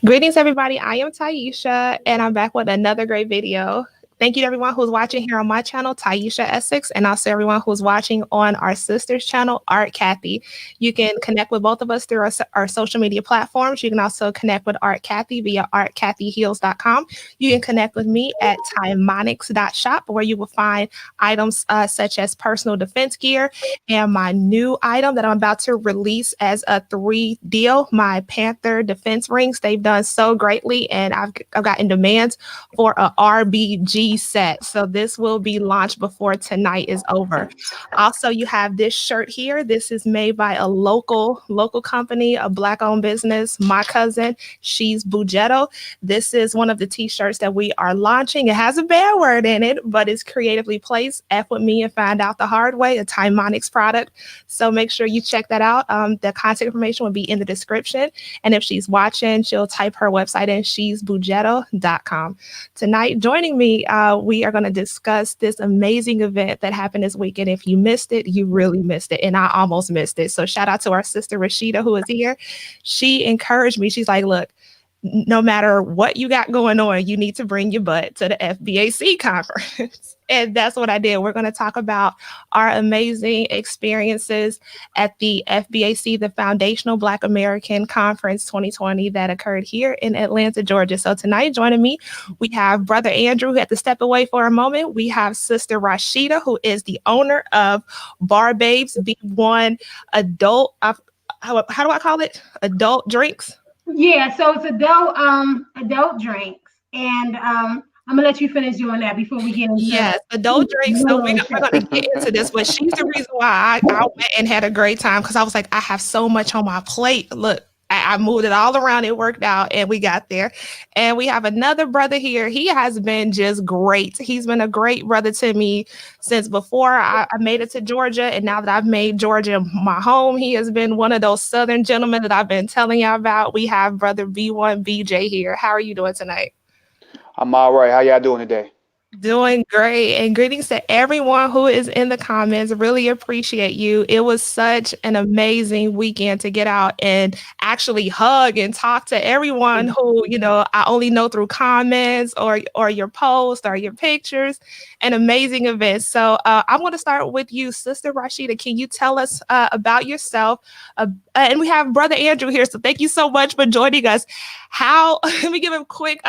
Greetings, everybody. I am Tieesha, and I'm back with another great video. Thank you to everyone who's watching here on my channel, Tieesha Essex, and also everyone who's watching on our sister's channel, Art Cathey. You can connect with both of us through our social media platforms. You can also connect with Art Cathey via artcatheyheels.com. You can connect with me at TIEMONEX.shop, where you will find items such as personal defense gear and my new item that I'm about to release as a 3 deal, my Panther defense rings. They've done so greatly, and I've gotten demands for a RBG set. So this will be launched before tonight is over. Also, you have this shirt here. This is made by a local company, a Black-owned business. My cousin, she's Bugetto. This is one of the t-shirts that we are launching. It has a bad word in it, but it's creatively placed. F with me and find out the hard way, a TIEMONEX product. So make sure you check that out. The contact information will be in the description. And if she's watching, she'll type her website in, she'sbugetto.com. Tonight, joining me, we are going to discuss this amazing event that happened this weekend. If you missed it, you really missed it. And I almost missed it. So shout out to our sister Rashida, who is here. She encouraged me. She's like, look, no matter what you got going on, you need to bring your butt to the FBAC conference. And that's what I did. We're going to talk about our amazing experiences at the FBAC, the Foundational Black American Conference 2020 that occurred here in Atlanta, Georgia. So tonight, joining me, we have Brother Andrew, who had to step away for a moment. We have Sister Rashida, who is the owner of Bar Babes B1 Adult, how do I call it? Adult drinks? Yeah, so it's adult drinks, and I'm gonna let you finish doing that before we get into adult drinks. So we're gonna get into this, but she's the reason why I went and had a great time, because I was like, I have so much on my plate. Look, I moved it all around. It worked out, and we got there. And we have another brother here. He has been just great. He's been a great brother to me since before I made it to Georgia. And now that I've made Georgia my home, he has been one of those Southern gentlemen that I've been telling y'all about. We have Brother B1 BJ here. How are you doing tonight? I'm all right. How y'all doing today? Doing great, and greetings to everyone who is in the comments. Really appreciate you. It was such an amazing weekend to get out and actually hug and talk to everyone who, I only know through comments or your posts or your pictures. An amazing event. So I'm going to start with you, Sister Rashida. Can you tell us about yourself? And we have Brother Andrew here, so thank you so much for joining us. Let me give a quick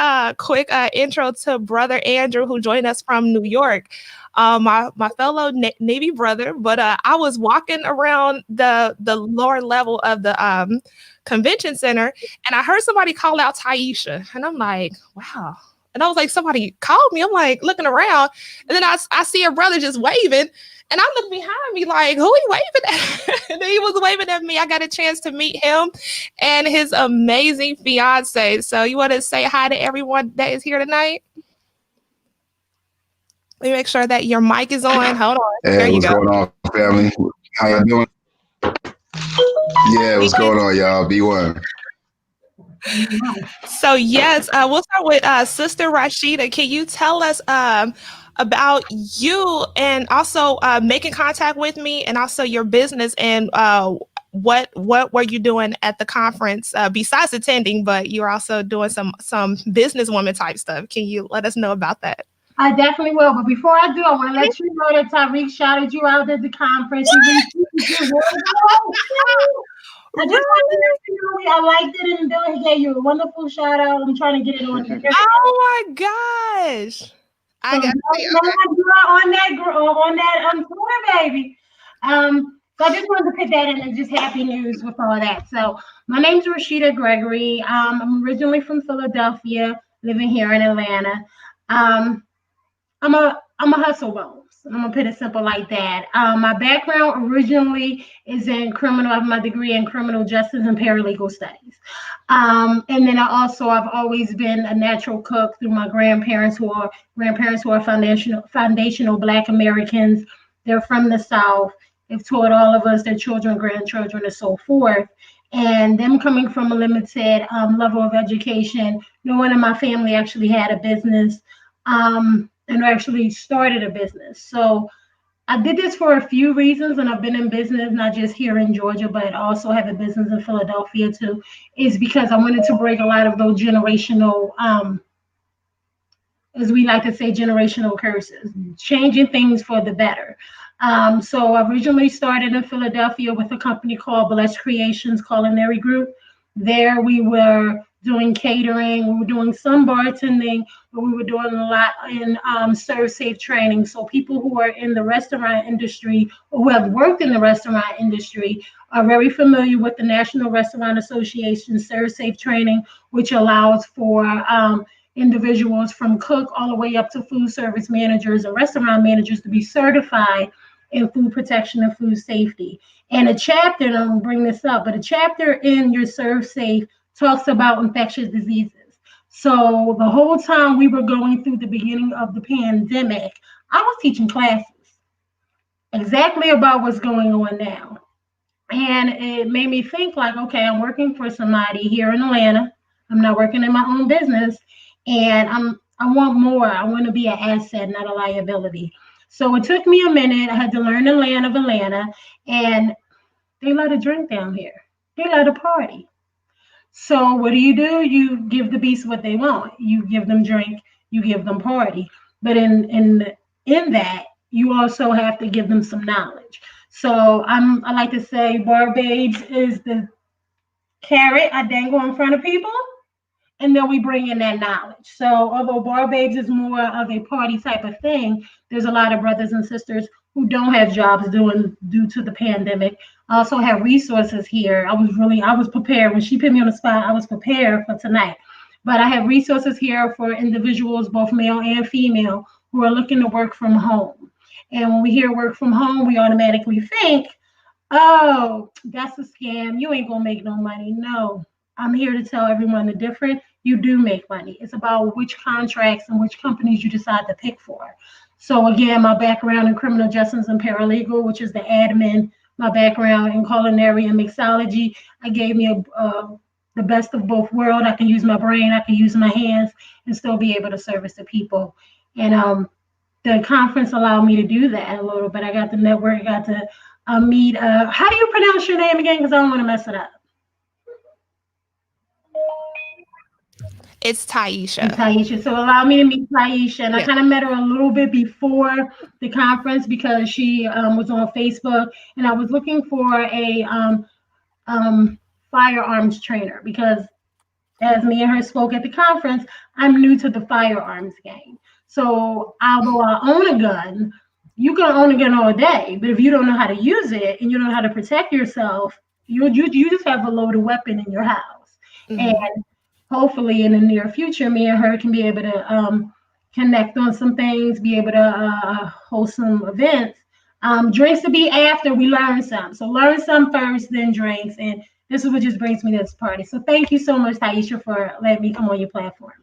intro to Brother Andrew, who joined us from New York. My fellow Navy brother, but I was walking around the lower level of the convention center, and I heard somebody call out Tieesha, and I'm like, wow. And I was like, somebody called me. I'm like looking around, and then I see a brother just waving, and I look behind me like, who he waving at? And then he was waving at me. I got a chance to meet him and his amazing fiance. So you want to say hi to everyone that is here tonight? Let me make sure that your mic is on. Hold on. Hey, there you what's go. going on, family? How y'all doing? Yeah, what's going on, y'all? B1. So yes, we'll start with Sister Rashida. Can you tell us about you, and also making contact with me, and also your business, and what were you doing at the conference besides attending? But you're also doing some businesswoman type stuff. Can you let us know about that? I definitely will. But before I do, I want to let you know that Tyreek shouted you out at the conference. I just want to let you know I liked it, and Bill, he gave you a wonderful shout out. I'm trying to get it on. Oh my gosh! I got on that Twitter, baby. So I just wanted to put that in, and just happy news with all that. So my name's Rashida Gregory. I'm originally from Philadelphia, living here in Atlanta. I'm a hustle bones. I'm gonna put it simple like that. My background originally is in criminal. I have my degree in criminal justice and paralegal studies. And then I've always been a natural cook through my grandparents who are foundational Black Americans. They're from the South. They've taught all of us, their children, grandchildren, and so forth. And them coming from a limited level of education, no one in my family actually had a business. And actually started a business. So I did this for a few reasons, and I've been in business not just here in Georgia, but also have a business in Philadelphia too. Is because I wanted to break a lot of those generational, as we like to say, generational curses, changing things for the better. So I originally started in Philadelphia with a company called Blessed Creations Culinary Group. There we were doing catering, we were doing some bartending, but we were doing a lot in serve safe training. So people who are in the restaurant industry or who have worked in the restaurant industry are very familiar with the National Restaurant Association serve safe training, which allows for individuals from cook all the way up to food service managers and restaurant managers to be certified in food protection and food safety. And a chapter, and I'm gonna bring this up, but a chapter in your Serve Safe talks about infectious diseases. So the whole time we were going through the beginning of the pandemic, I was teaching classes exactly about what's going on now. And it made me think like, okay, I'm working for somebody here in Atlanta. I'm not working in my own business. And I want more. I want to be an asset, not a liability. So it took me a minute. I had to learn the land of Atlanta, and they let a drink down here. They let a party. So what do? You give the beast what they want. You give them drink, you give them party. But in that, you also have to give them some knowledge. So I like to say bar babes is the carrot I dangle in front of people, and then we bring in that knowledge. So although bar babes is more of a party type of thing, there's a lot of brothers and sisters who don't have jobs due to the pandemic. I also have resources here. I was prepared when she put me on the spot. I was prepared for tonight. But I have resources here for individuals, both male and female, who are looking to work from home. And when we hear work from home, we automatically think, oh, that's a scam. You ain't gonna make no money. No, I'm here to tell everyone the difference. You do make money. It's about which contracts and which companies you decide to pick for. So again, my background in criminal justice and paralegal, which is the admin, my background in culinary and mixology, I gave me the best of both worlds. I can use my brain, I can use my hands, and still be able to service the people. And the conference allowed me to do that a little bit. I got the network, I got to meet. How do you pronounce your name again? Because I don't want to mess it up. It's Tieesha. Tieesha. So allow me to meet Tieesha. And I Yeah. kind of met her a little bit before the conference because she was on Facebook, and I was looking for a firearms trainer because as me and her spoke at the conference, I'm new to the firearms game. So although I own a gun, you can own a gun all day, but if you don't know how to use it and you don't know how to protect yourself, you just have a loaded weapon in your house. Mhm. And hopefully in the near future, me and her can be able to connect on some things, be able to host some events. Drinks to be after we learn some. So learn some first, then drinks. And this is what just brings me to this party. So thank you so much, Tieesha, for letting me come on your platform.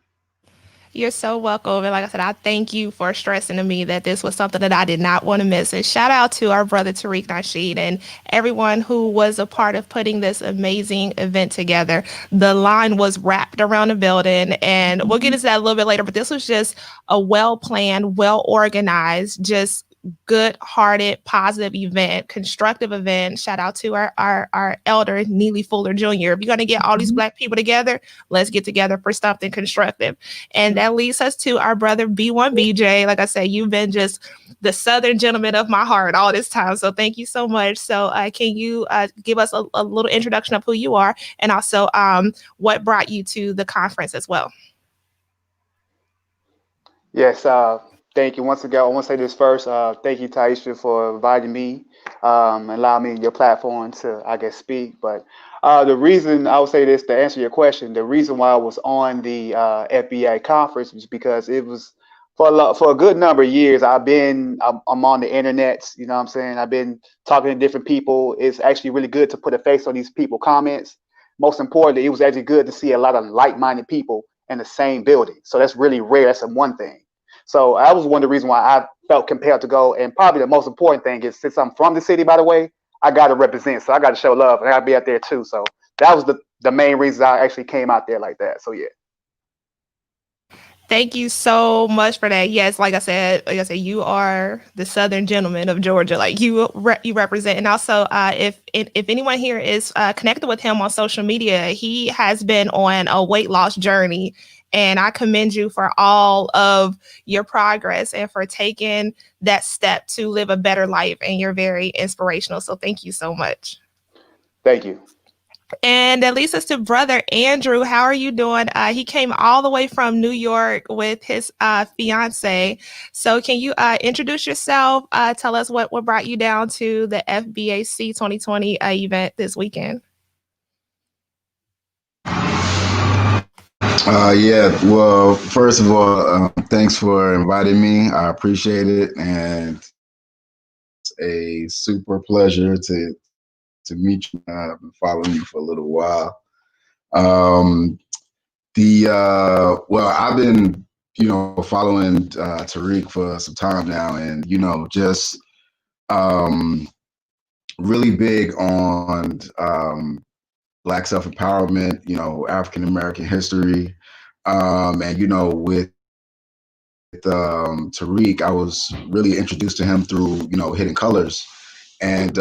You're so welcome. And like I said, I thank you for stressing to me that this was something that I did not want to miss. And shout out to our brother Tariq Nasheed and everyone who was a part of putting this amazing event together. The line was wrapped around the building, and we'll get into that a little bit later, but this was just a well-planned, well-organized, just good-hearted, positive event, constructive event. Shout out to our elder, Neely Fuller Jr. If you're going to get all these Black people together, let's get together for something constructive. And that leads us to our brother, B1BJ. Like I said, you've been just the Southern gentleman of my heart all this time. So thank you so much. So can you give us a little introduction of who you are and also what brought you to the conference as well? Yes, thank you. Once again, I want to say this first. Thank you, Tieesha, for inviting me and allowing me your platform to, I guess, speak. But the reason I would say this to answer your question, the reason why I was on the FBA conference was because it was for a good number of years. I'm on the internet. You know what I'm saying? I've been talking to different people. It's actually really good to put a face on these people comments. Most importantly, it was actually good to see a lot of like-minded people in the same building. So that's really rare. That's one thing. So that was one of the reasons why I felt compelled to go. And probably the most important thing is, since I'm from the city, by the way, I got to represent. So I got to show love, and I got to be out there too. So that was the main reason I actually came out there like that. So yeah. Thank you so much for that. Yes, like I said, you are the Southern gentleman of Georgia. Like you represent. And also, if anyone here is connected with him on social media, he has been on a weight loss journey, and I commend you for all of your progress and for taking that step to live a better life. And you're very inspirational. So thank you so much. Thank you. And that leads us to brother Andrew. How are you doing? He came all the way from New York with his fiance. So can you introduce yourself? Tell us what brought you down to the FBAC 2020 event this weekend. Yeah, well, first of all, thanks for inviting me. I appreciate it. And it's a super pleasure to meet you. I've been following you for a little while. Well, I've been, following Tariq for some time now, and, just really big on Black self-empowerment, African American history. And, with Tariq, I was really introduced to him through, Hidden Colors. And,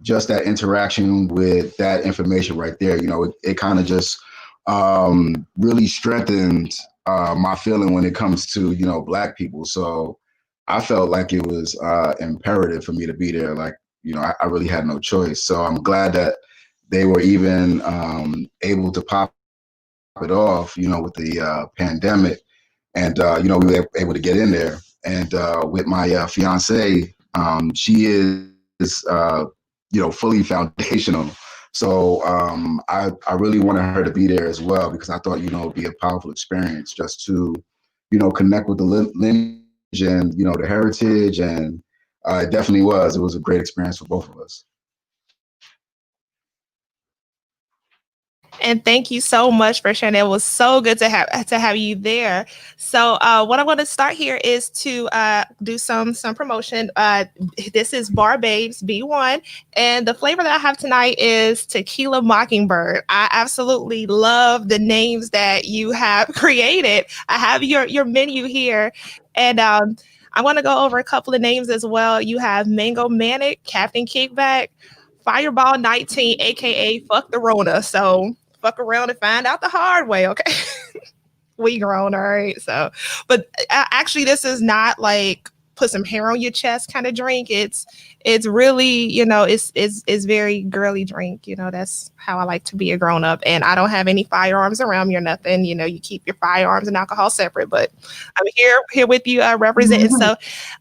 just that interaction with that information right there, it kind of just really strengthened my feeling when it comes to, Black people. So I felt like it was imperative for me to be there. Like, I really had no choice. So I'm glad that they were even able to pop it off, with the pandemic. And, we were able to get in there. And with my fiance, she is, fully foundational. So I really wanted her to be there as well, because I thought, it'd be a powerful experience just to, connect with the lineage and, the heritage. And it definitely was. It was a great experience for both of us. And thank you so much for sharing. It was so good to have you there. So what I want to start here is to do some promotion. This is Bar Babes B1, and the flavor that I have tonight is Tequila Mockingbird. I absolutely love the names that you have created. I have your menu here, and I want to go over a couple of names as well. You have Mango Manic, Captain Kickback, Fireball 19, aka Fuck the Rona. So fuck around and find out the hard way, okay? We grown, all right? So, but actually, this is not like put some hair on your chest kind of drink. It's really, it's very girly drink. That's how I like to be a grown up. And I don't have any firearms around me or nothing. You keep your firearms and alcohol separate. But I'm here with you representing. So,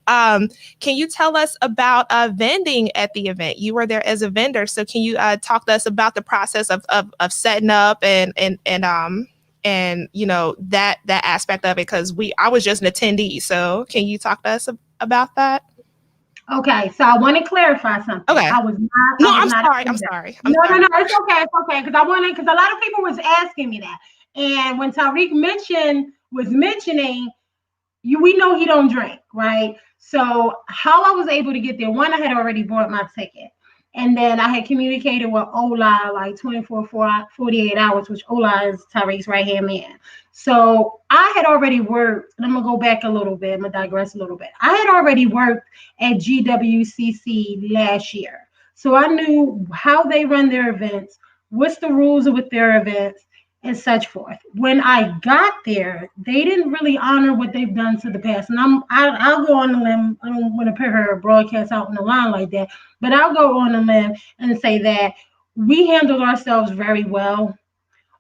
can you tell us about vending at the event? You were there as a vendor, so can you talk to us about the process of setting up and that aspect of it, because I was just an attendee. So can you talk to us about that? Okay, so I want to clarify something. Okay. I was not. No, I'm sorry. I'm sorry. No, it's okay. It's okay, because because a lot of people was asking me that, and when Tariq was mentioning you, we know he don't drink, right? So how I was able to get there, one, I had already bought my ticket. And then I had communicated with Ola like 48 hours, which Ola is Tariq's right-hand man. So I had already worked, and I'm going to go back a little bit. I'm going to digress a little bit. I had already worked at GWCC last year. So I knew how they run their events, what's the rules with their events, and such forth. When I got there, they didn't really honor what they've done to the past. And I'll go on a limb. I don't want to put her broadcast out in the line like that, but I'll go on a limb and say that we handled ourselves very well,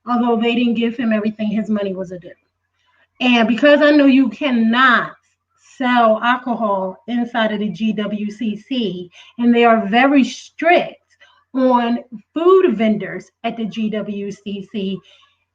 although they didn't give him everything his money was due. And because I know you cannot sell alcohol inside of the GWCC, and they are very strict on food vendors at the GWCC,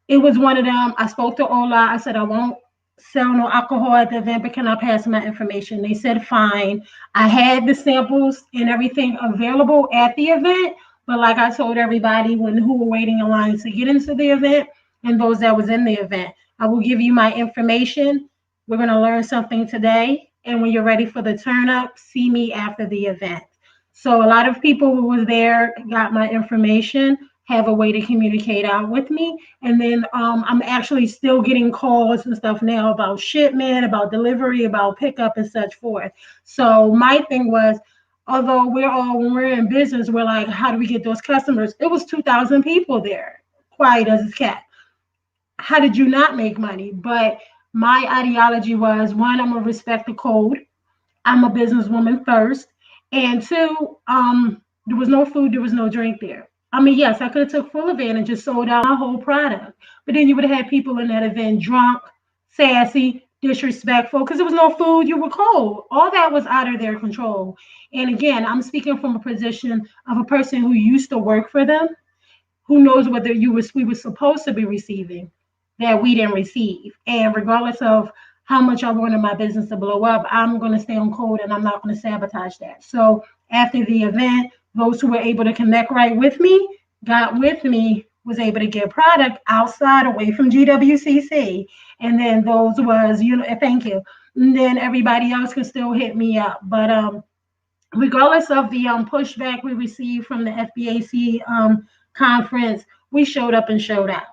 it was one of them. I spoke to Ola. I said, I won't sell no alcohol at the event, but can I pass my information? They said, fine. I had the samples and everything available at the event. But like I told everybody who were waiting in line to get into the event and those that was in the event, I will give you my information. We're going to learn something today. And when you're ready for the turn up, see me after the event. So a lot of people who was there got my information, have a way to communicate out with me. And then I'm actually still getting calls and stuff now about shipment, about delivery, about pickup and such forth. So my thing was, although when we're in business, we're like, how do we get those customers? It was 2,000 people there, quiet as a cat. How did you not make money? But my ideology was, one, I'm gonna respect the code. I'm a businesswoman first, and two, there was no food, there was no drink there. I mean, yes, I could have took full advantage and sold out my whole product, but then you would have had people in that event drunk, sassy, disrespectful, because there was no food, you were cold. All that was out of their control. And again, I'm speaking from a position of a person who used to work for them, who knows whether we were supposed to be receiving that we didn't receive. And regardless of how much I wanted my business to blow up, I'm going to stay on code and I'm not going to sabotage that. So after the event, those who were able to connect right with me, got with me, was able to get product outside away from GWCC. And then those was, thank you. And then everybody else can still hit me up. But regardless of the pushback we received from the FBAC conference, we showed up and showed out.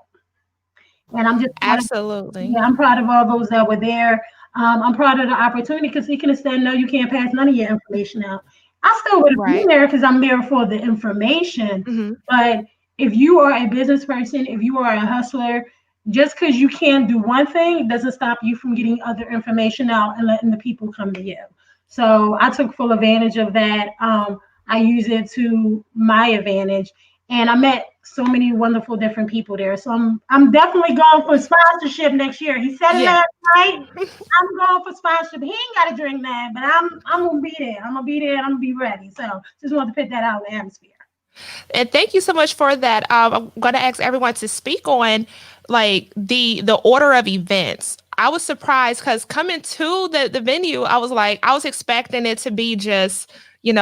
And I'm just Absolutely. I'm proud of all those that were there. I'm proud of the opportunity, because he can stand, no, you can't pass none of your information out. I still would have been there because I'm there for the information. Mm-hmm. But if you are a business person, if you are a hustler, just because you can't do one thing doesn't stop you from getting other information out and letting the people come to you. So I took full advantage of that. I use it to my advantage. And I met so many wonderful different people there. So I'm definitely going for sponsorship next year. He said it last night. I'm going for sponsorship. He ain't got to drink that, but I'm gonna be there. I'm gonna be there and I'm gonna be ready. So just want to put that out in the atmosphere. And thank you so much for that. I'm going to ask everyone to speak on like the order of events. I was surprised because coming to the venue, I was expecting it to be just, you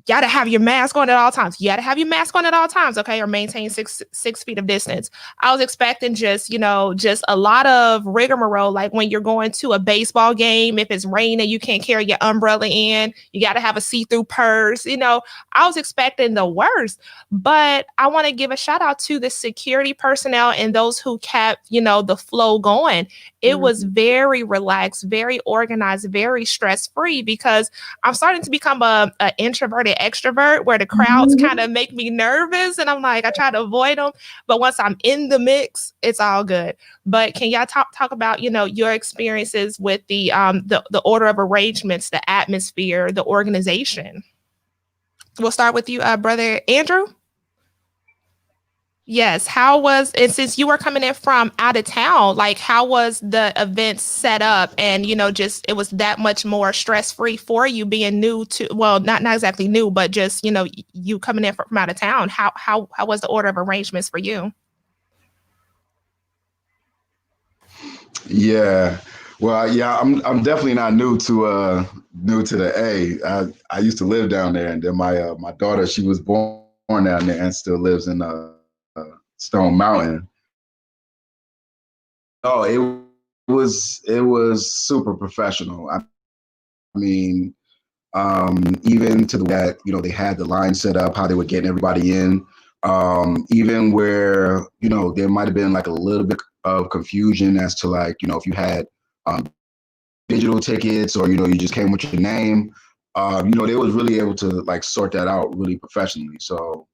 got to have your mask on at all times. You got to have your mask on at all times, okay, or maintain six feet of distance. I was expecting just a lot of rigmarole, like when you're going to a baseball game, if it's raining, you can't carry your umbrella in. You got to have a see-through purse. I was expecting the worst, but I want to give a shout out to the security personnel and those who kept, the flow going. It was very relaxed, very organized, very stress-free, because I'm starting to become a introverted extrovert where the crowds kind of make me nervous, and I'm like, I try to avoid them, but once I'm in the mix, it's all good. But can y'all talk about your experiences with the order of arrangements, the atmosphere, the organization? We'll start with you, brother Andrew. Yes. And since you were coming in from out of town, like how was the event set up? And, just, it was that much more stress-free for you being new to, well, not exactly new, but just, you coming in from out of town. How was the order of arrangements for you? Yeah. Well, yeah, I'm definitely not new to the A. I used to live down there, and then my daughter, she was born down there and still lives in Stone Mountain. Oh, it was super professional. I mean, even to the way that they had the line set up, how they were getting everybody in. Even where there might have been like a little bit of confusion as to if you had digital tickets or you just came with your name. They was really able to sort that out really professionally. So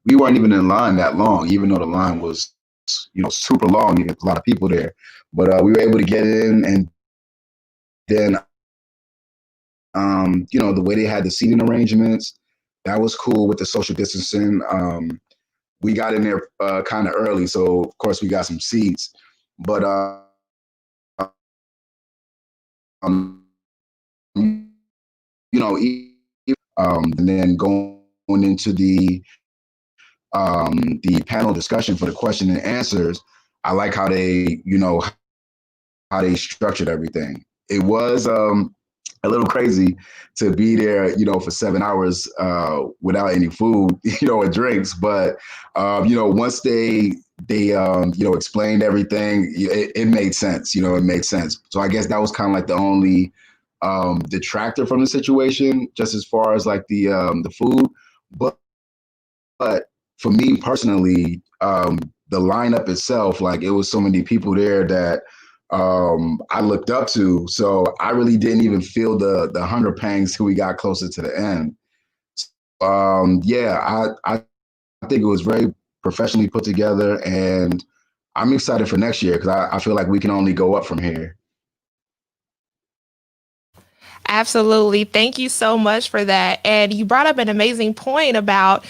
we weren't even in line that long, even though the line was super long. You get a lot of people there, but we were able to get in, and then the way they had the seating arrangements, that was cool with the social distancing. We got in there kind of early, so of course we got some seats, but and then going into the panel discussion for the question and answers, I like how they structured everything. It was a little crazy to be there, for 7 hours without any food, and drinks. But once they explained everything, it made sense. It made sense. So I guess that was kind of like the only detractor from the situation, just as far as like the food. But for me personally, the lineup itself, like it was so many people there that I looked up to. So I really didn't even feel the hunger pangs till we got closer to the end. Yeah, I think it was very professionally put together, and I'm excited for next year because I feel like we can only go up from here. Absolutely. Thank you so much for that. And you brought up an amazing point about,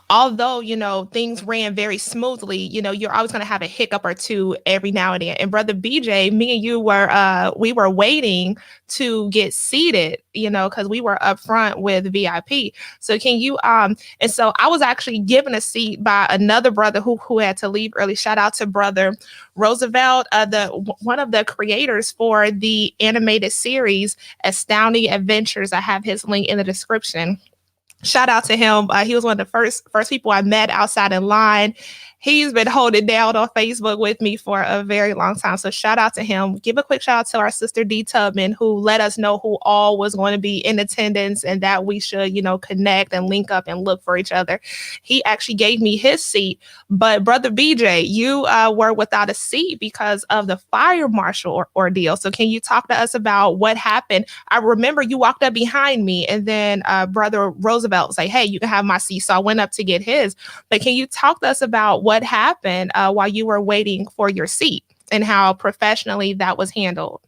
although, things ran very smoothly, you're always going to have a hiccup or two every now and then. And Brother BJ, me and you we were waiting to get seated, because we were up front with VIP. So can you, and so I was actually given a seat by another brother who had to leave early. Shout out to Brother Roosevelt, one of the creators for the animated series Astounding Adventures. I have his link in the description. Shout out to him. He was one of the first people I met outside in line. He's been holding down on Facebook with me for a very long time. So shout out to him. Give a quick shout out to our sister D Tubman, who let us know who all was going to be in attendance and that we should, connect and link up and look for each other. He actually gave me his seat. But Brother BJ, you were without a seat because of the fire marshal ordeal. So can you talk to us about what happened? I remember you walked up behind me and then Brother Roosevelt was like, hey, you can have my seat. So I went up to get his. But can you talk to us about what happened while you were waiting for your seat and how professionally that was handled?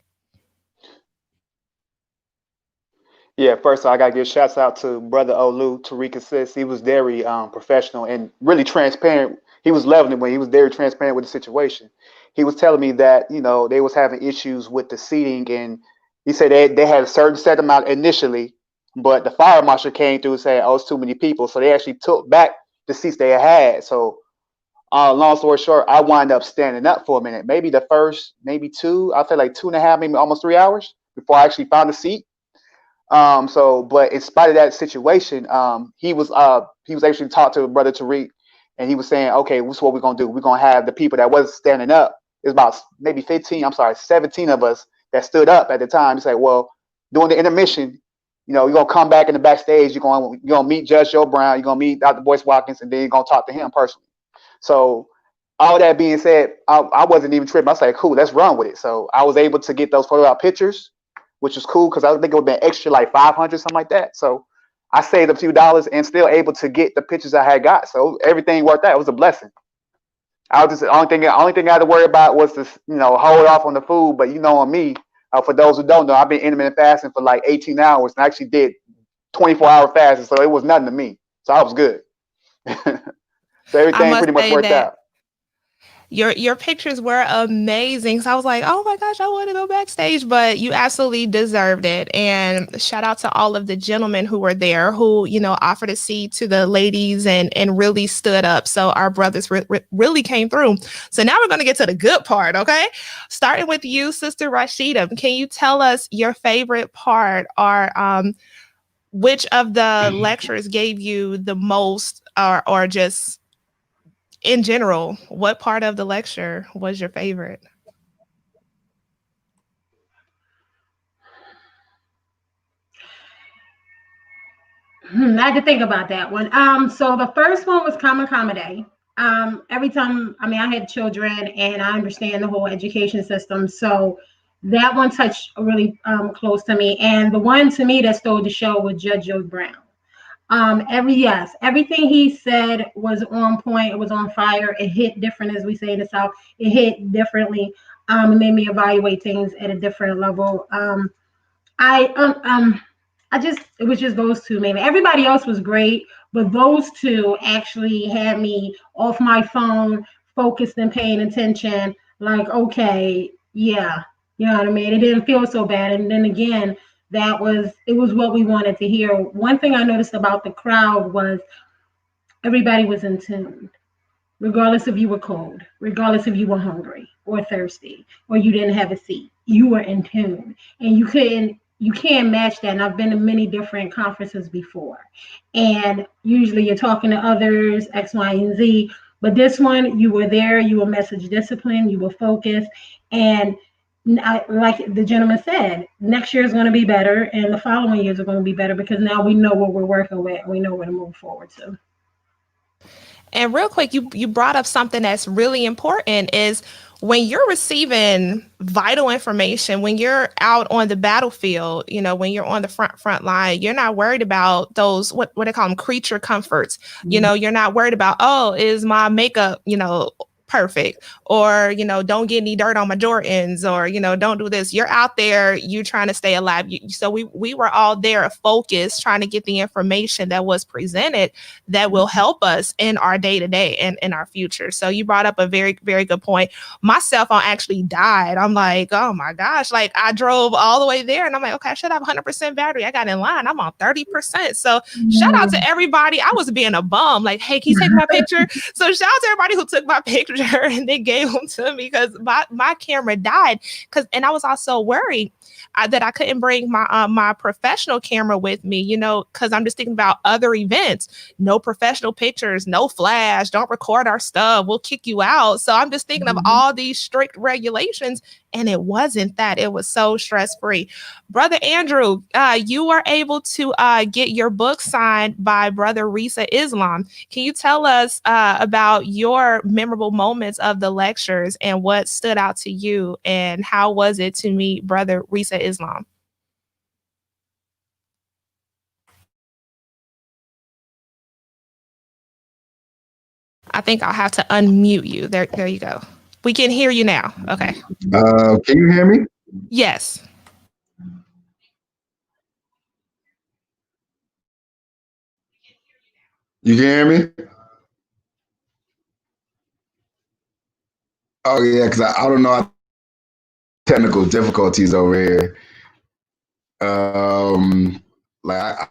Yeah, first I gotta give shouts out to Brother Olu, Tariq Assist. He was very professional and really transparent. He was leveling when he was very transparent with the situation. He was telling me that they was having issues with the seating, and he said they had a certain set amount initially, but the fire marshal came through and said, "Oh, it's too many people," so they actually took back the seats they had. So long story short, I wind up standing up for a minute, maybe the first, maybe two, I feel like 2.5, maybe almost 3 hours before I actually found a seat. But in spite of that situation, he was actually talked to Brother Tariq, and he was saying, okay, this is what we're gonna do. We're gonna have the people that wasn't standing up. It's about maybe 17 of us that stood up at the time. He said, well, during the intermission, you're gonna come back in the backstage. You're gonna meet Judge Joe Brown. You're gonna meet Dr. Boyce Watkins, and then you're gonna talk to him personally. So all that being said, I wasn't even tripping. I was like, cool, let's run with it. So I was able to get those photo op pictures, which was cool because I think it would have been extra like 500, something like that. So I saved a few dollars and still able to get the pictures I had got. So everything worked out. It was a blessing. The only thing I had to worry about was to hold off on the food. But on me, for those who don't know, I've been intermittent fasting for like 18 hours and I actually did 24-hour fasting. So it was nothing to me. So I was good. So everything pretty much worked out. Your pictures were amazing. So I was like, oh my gosh, I want to go backstage, but you absolutely deserved it. And shout out to all of the gentlemen who were there who, offered a seat to the ladies and really stood up. So our brothers really came through. So now we're going to get to the good part. Okay. Starting with you, Sister Rashida, can you tell us your favorite part or which of the lectures gave you the most or just in general, what part of the lecture was your favorite? I had to think about that one. So the first one was Common Day. Every time, I had children and I understand the whole education system. So that one touched really close to me. And the one to me that stole the show was Judge Joe Brown. Everything he said was on point. It was on fire. It hit different, as we say in the South. It hit differently. It made me evaluate things at a different level. It was just those two, maybe. Everybody else was great, but those two actually had me off my phone, focused and paying attention. Like, okay, yeah, you know what I mean? It didn't feel so bad. And then again, it was what we wanted to hear. One thing I noticed about the crowd was everybody was in tune, regardless if you were cold, regardless if you were hungry or thirsty, or you didn't have a seat. You were in tune, and you can't match that. And I've been to many different conferences before, and usually you're talking to others, X, Y, and Z. But this one, you were there, you were message disciplined, you were focused, and like the gentleman said, next year is going to be better, and the following years are going to be better because now we know what we're working with, and we know where to move forward to. And real quick, you brought up something that's really important is when you're receiving vital information, when you're out on the battlefield, you know, when you're on the front line, you're not worried about those, what they call them, creature comforts. Mm-hmm. You know, you're not worried about, oh, is my makeup, you know, perfect, or, you know, don't get any dirt on my Jordans, or, you know, don't do this. You're out there, you trying to stay alive. So we were all there focused, trying to get the information that was presented that will help us in our day-to-day and in our future. So you brought up a very, very good point. My cell phone actually died. I'm like, oh my gosh, like I drove all the way there and I'm like, okay, I should have 100% battery. I got in line, I'm on 30%. So shout out to everybody. I was being a bum, like, hey, can you take my picture? So shout out to everybody who took my picture and they gave them to me, because my camera died. And I was also worried that I couldn't bring my my professional camera with me, you know, because I'm just thinking about other events. No professional pictures, no flash, don't record our stuff, we'll kick you out. So I'm just thinking of all these strict regulations, and it wasn't that. It was so stress-free. Brother Andrew, you were able to get your book signed by Brother Risa Islam. Can you tell us about your memorable moments of the lectures and what stood out to you, and how was it to meet Brother Risa Islam? I think I'll have to unmute you. There you go. We can hear you now. Okay. Can you hear me? Yes. You can hear me? Oh yeah, because I don't know, technical difficulties over here. Like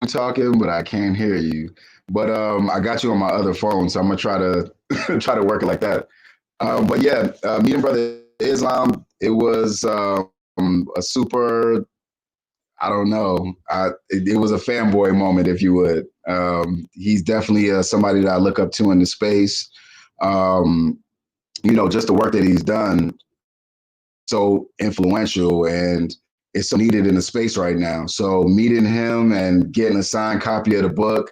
I'm talking, but I can't hear you. But I got you on my other phone, so I'm gonna try to try to work it like that. But yeah, meeting Brother Islam, it was a super, I don't know, it was a fanboy moment, if you would. He's definitely somebody that I look up to in the space. You know, just the work that he's done, so influential, and it's so needed in the space right now. So meeting him and getting a signed copy of the book,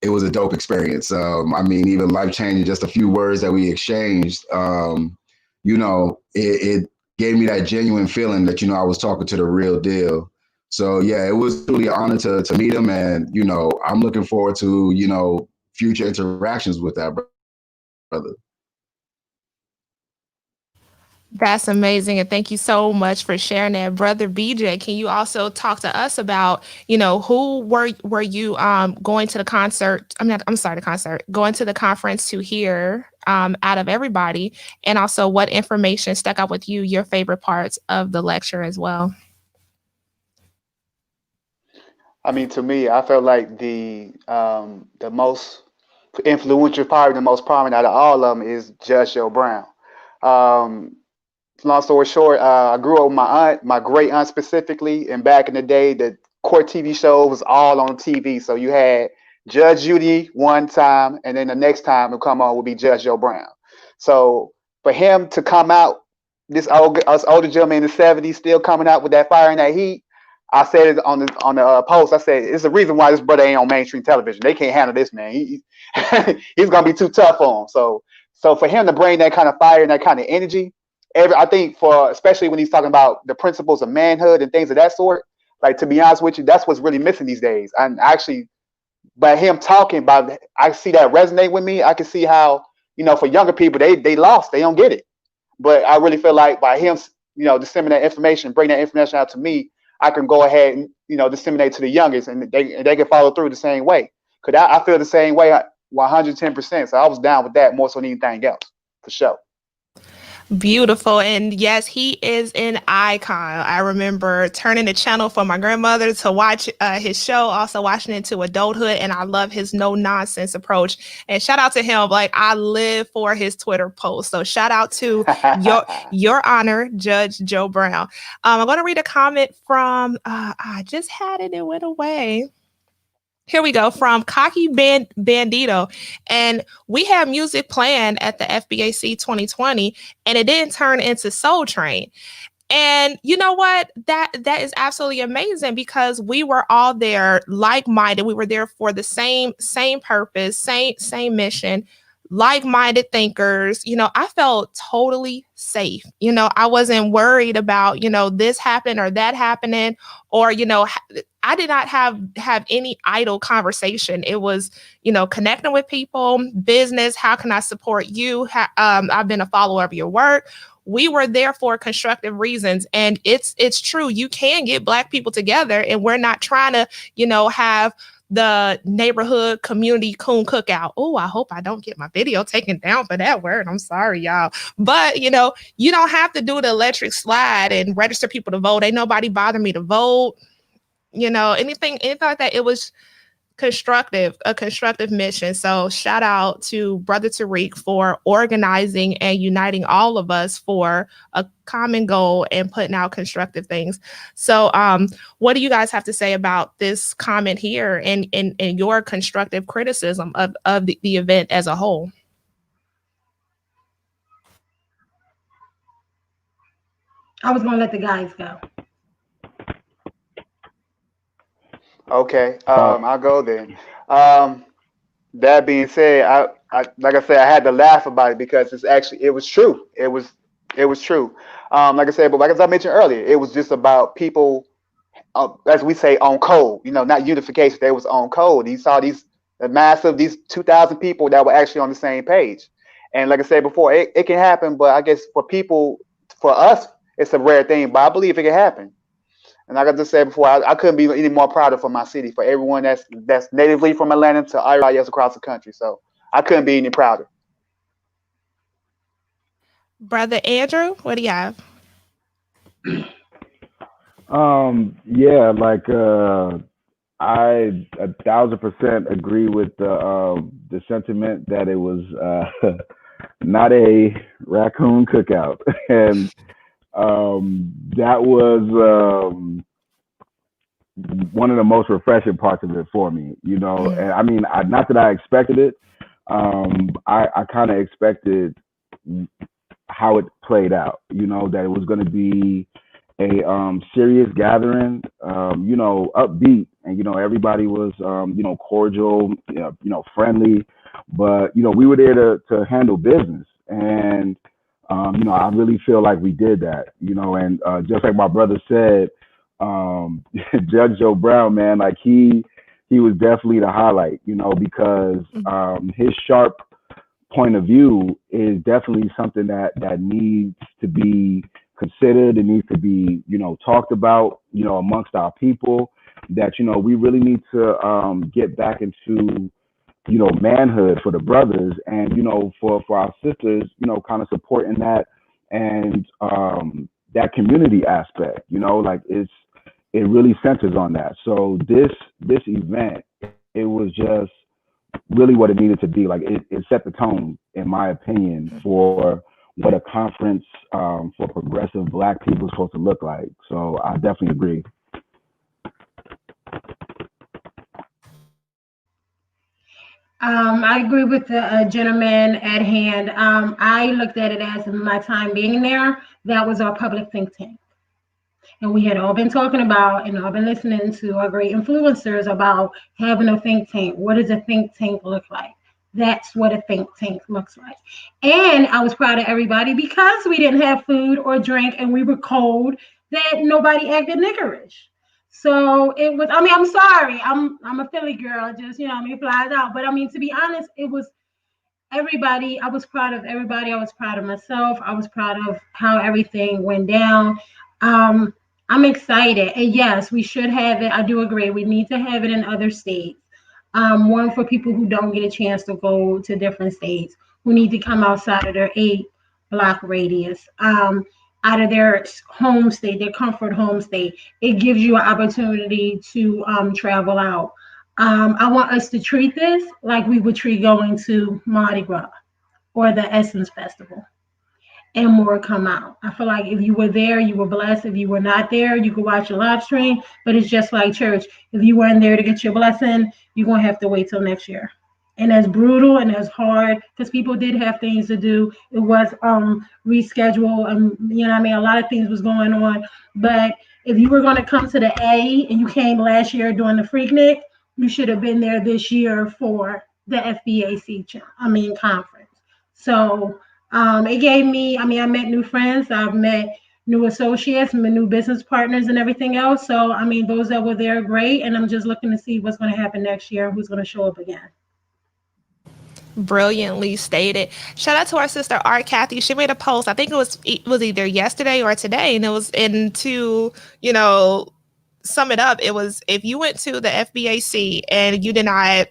it was a dope experience. I mean, even life-changing, just a few words that we exchanged, you know, it gave me that genuine feeling that, you know, I was talking to the real deal. So yeah, it was really an honor to meet him. And, you know, I'm looking forward to, you know, future interactions with that brother. That's amazing. And thank you so much for sharing that. Brother BJ, can you also talk to us about, you know, who were you going to the concert? Going to the conference to hear out of everybody, and also what information stuck out with you, your favorite parts of the lecture as well? I mean, to me, I felt like the most influential part, the most prominent out of all of them is Judge Joe Brown. Long story short, I grew up with my aunt, my great aunt specifically, and back in the day, the court TV show was all on TV. So you had Judge Judy one time, and then the next time to come on would be Judge Joe Brown. So for him to come out, us older gentleman in the '70s, still coming out with that fire and that heat, I said it on the post. I said it's the reason why this brother ain't on mainstream television. They can't handle this man. He's gonna be too tough for him. So for him to bring that kind of fire and that kind of energy, I think for especially when he's talking about the principles of manhood and things of that sort. Like, to be honest with you, that's what's really missing these days. And actually, by him talking about, I see that resonate with me. I can see how, you know, for younger people, they lost, they don't get it. But I really feel like by him, you know, disseminate information, bring that information out to me, I can go ahead and, you know, disseminate to the youngest, and they can follow through the same way. Cause I feel the same way, 110%. So I was down with that more so than anything else, for sure. Beautiful. And yes, he is an icon. I remember turning the channel for my grandmother to watch his show, also watching into adulthood. And I love his no nonsense approach. And shout out to him. Like, I live for his Twitter post. So shout out to your honor, Judge Joe Brown. I'm going to read a comment from, I just had it. It went away. Here we go, from Kocky Bandido. And we had music planned at the FBAC 2020, and it didn't turn into Soul Train. And you know what? That is absolutely amazing because we were all there like-minded. We were there for the same purpose, same mission, like-minded thinkers. I felt totally safe. I wasn't worried about, this happening or that happening, or, I did not have any idle conversation. It was, connecting with people, business. How can I support you? I've been a follower of your work. We were there for constructive reasons. And it's true. You can get Black people together, and we're not trying to, have the neighborhood community coon cookout. Oh, I hope I don't get my video taken down for that word. I'm sorry, y'all. But, you don't have to do the electric slide and register people to vote. Ain't nobody bother me to vote. Anything like that. It was a constructive mission. So shout out to Brother Tariq for organizing and uniting all of us for a common goal and putting out constructive things. So what do you guys have to say about this comment here and your constructive criticism of the event as a whole? I was gonna let the guys go. Okay, I'll go then. That being said, I like I said, I had to laugh about it because it was true. It was true. Like I said, but like as I mentioned earlier, it was just about people, as we say, on code. Not unification. They was on code. You saw these 2,000 people that were actually on the same page. And like I said before, it can happen, but I guess for us, it's a rare thing. But I believe it can happen. And like I just said before, I couldn't be any more prouder for my city, for everyone that's natively from Atlanta to everybody else across the country. So I couldn't be any prouder. Brother Andrew, what do you have? Yeah, like I 1,000% agree with the sentiment that it was not a raccoon cookout, and that was one of the most refreshing parts of it for me, And I mean, not that I expected it. I kind of expected how it played out, that it was going to be a serious gathering, upbeat, and everybody was cordial, friendly, but we were there to handle business, and I really feel like we did that, and just like my brother said, Judge Joe Brown, man, like he was definitely the highlight, because his sharp point of view is definitely something that needs to be considered. It needs to be, talked about, amongst our people, that, we really need to get back into, manhood for the brothers and, for our sisters, kind of supporting that and that community aspect, like it really centers on that. So this event, it was just really what it needed to be. Like it set the tone, in my opinion, for what a conference for progressive Black people is supposed to look like. So I definitely agree. I agree with the gentleman at hand. I looked at it as my time being there, that was our public think tank. And we had all been talking about and all been listening to our great influencers about having a think tank. What does a think tank look like? That's what a think tank looks like. And I was proud of everybody because we didn't have food or drink and we were cold, that nobody acted niggerish. So it was, I mean, I'm sorry. I'm a Philly girl, just, me flies out. But I mean, to be honest, it was everybody. I was proud of everybody. I was proud of myself. I was proud of how everything went down. I'm excited. And yes, we should have it. I do agree. We need to have it in other states. One for people who don't get a chance to go to different states, who need to come outside of their 8-block radius, out of their home state, their comfort home state. It gives you an opportunity to travel out. I want us to treat this like we would treat going to Mardi Gras or the Essence Festival. And more come out. I feel like if you were there, you were blessed. If you were not there, you could watch a live stream. But it's just like church. If you weren't there to get your blessing, you're going to have to wait till next year. and as brutal and as hard, because people did have things to do. It was rescheduled, and you know what I mean, a lot of things was going on. But if you were going to come to the A and you came last year during the Freaknik, you should have been there this year for the FBAC conference. So it gave me, I mean, I met new friends, I've met new associates, new business partners, and everything else. So, I mean, those that were there, great. And I'm just looking to see what's going to happen next year, who's going to show up again. Brilliantly stated. Shout out to our sister Art Cathey. She made a post. I think it was either yesterday or today, and it was into, you know, sum it up. It was, if you went to the FBAC and you did not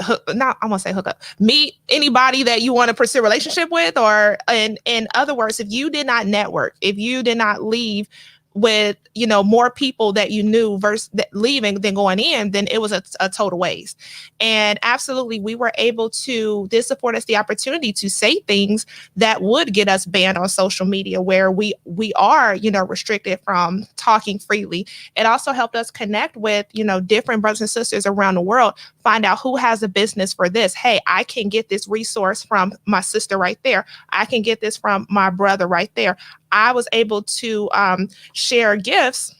I won't say hook up, meet anybody that you want to pursue a relationship with, or in other words, if you did not network, if you did not leave with, you know, more people that you knew versus leaving than going in, then it was a total waste. And absolutely, we were able to, this afforded us the opportunity to say things that would get us banned on social media, where we are, you know, restricted from talking freely. It also helped us connect with, you know, different brothers and sisters around the world, find out who has a business for this. Hey, I can get this resource from my sister right there. I can get this from my brother right there. I was able to share gifts,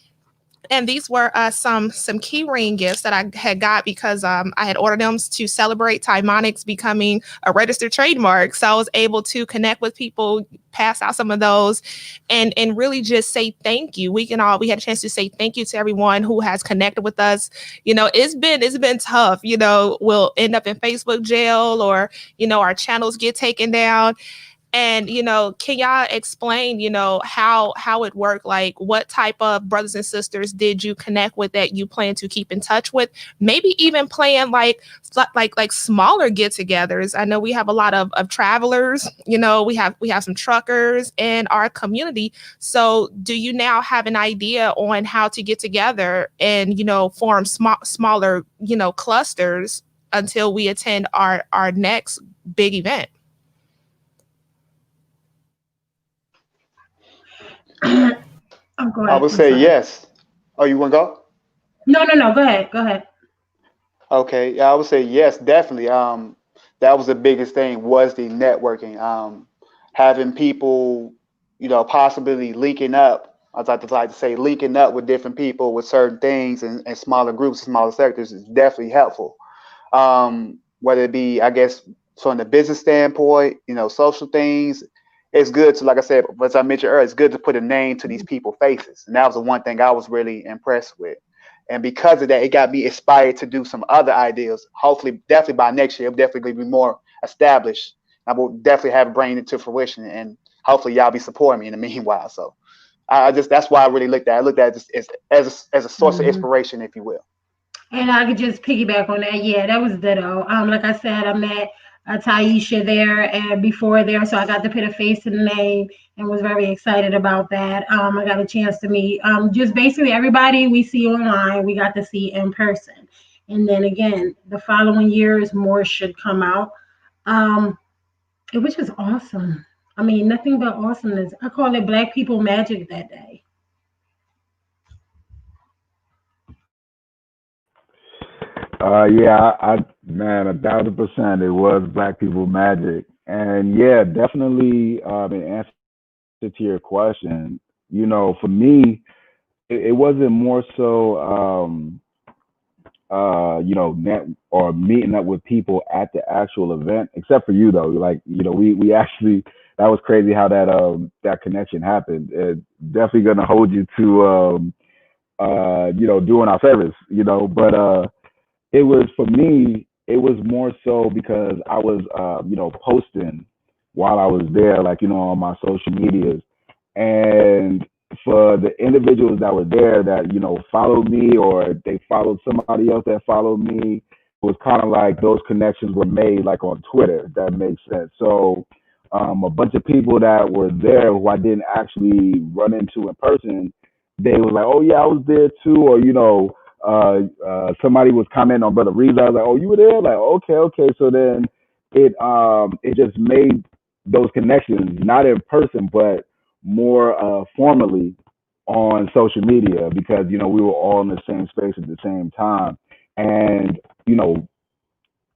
and these were some key ring gifts that I had got because I had ordered them to celebrate TIEMONEX becoming a registered trademark. So I was able to connect with people, pass out some of those, and really just say thank you. We had a chance to say thank you to everyone who has connected with us. You know, it's been tough. You know, we'll end up in Facebook jail, or, you know, our channels get taken down. And, you know, can y'all explain, you know, how it worked? Like, what type of brothers and sisters did you connect with that you plan to keep in touch with? Maybe even plan like smaller get-togethers. I know we have a lot of travelers. You know, we have some truckers in our community. So, do you now have an idea on how to get together and, you know, form smaller, you know, clusters until we attend our next big event? I would say yes. Oh, you want to go? No. Go ahead. Go ahead. Okay, yeah, I would say yes, definitely. That was the biggest thing, was the networking. Having people, you know, possibly linking up. I like to say linking up with different people with certain things, and smaller groups, smaller sectors is definitely helpful. Whether it be, I guess, from the business standpoint, you know, social things, it's good to, like I said, as I mentioned earlier, it's good to put a name to these people's faces. And that was the one thing I was really impressed with. And because of that, it got me inspired to do some other ideas. Hopefully, definitely by next year, it'll definitely be more established. I will definitely have bring it to fruition, and hopefully y'all be supporting me in the meanwhile. So I just, that's why I really looked at it. I looked at it as a source of inspiration, if you will. And I could just piggyback on that. Yeah, that was ditto. Like I said, I met Tieesha there and before there, so I got to put a face to the name and was very excited about that. I got a chance to meet just basically everybody we see online, we got to see in person. And then again, the following years, more should come out. It was just awesome. I mean, nothing but awesomeness. I call it Black People Magic that day. Yeah, man, 1,000%. It was Black people magic, and yeah, definitely. In answer to your question, you know, for me, it wasn't more so, you know, net or meeting up with people at the actual event, except for you though. Like, you know, we actually, that was crazy how that connection happened. Definitely gonna hold you to, you know, doing our service, you know, but it was, for me, it was more so because I was, you know, posting while I was there, like, you know, on my social medias. And for the individuals that were there that, you know, followed me, or they followed somebody else that followed me, it was kind of like those connections were made like on Twitter, if that makes sense. So a bunch of people that were there who I didn't actually run into in person, they were like, oh yeah, I was there too. Or, you know, somebody was commenting on Brother Reeves. I was like, oh, you were there? Like, okay. So then it just made those connections, not in person, but more formally on social media, because, you know, we were all in the same space at the same time. And, you know,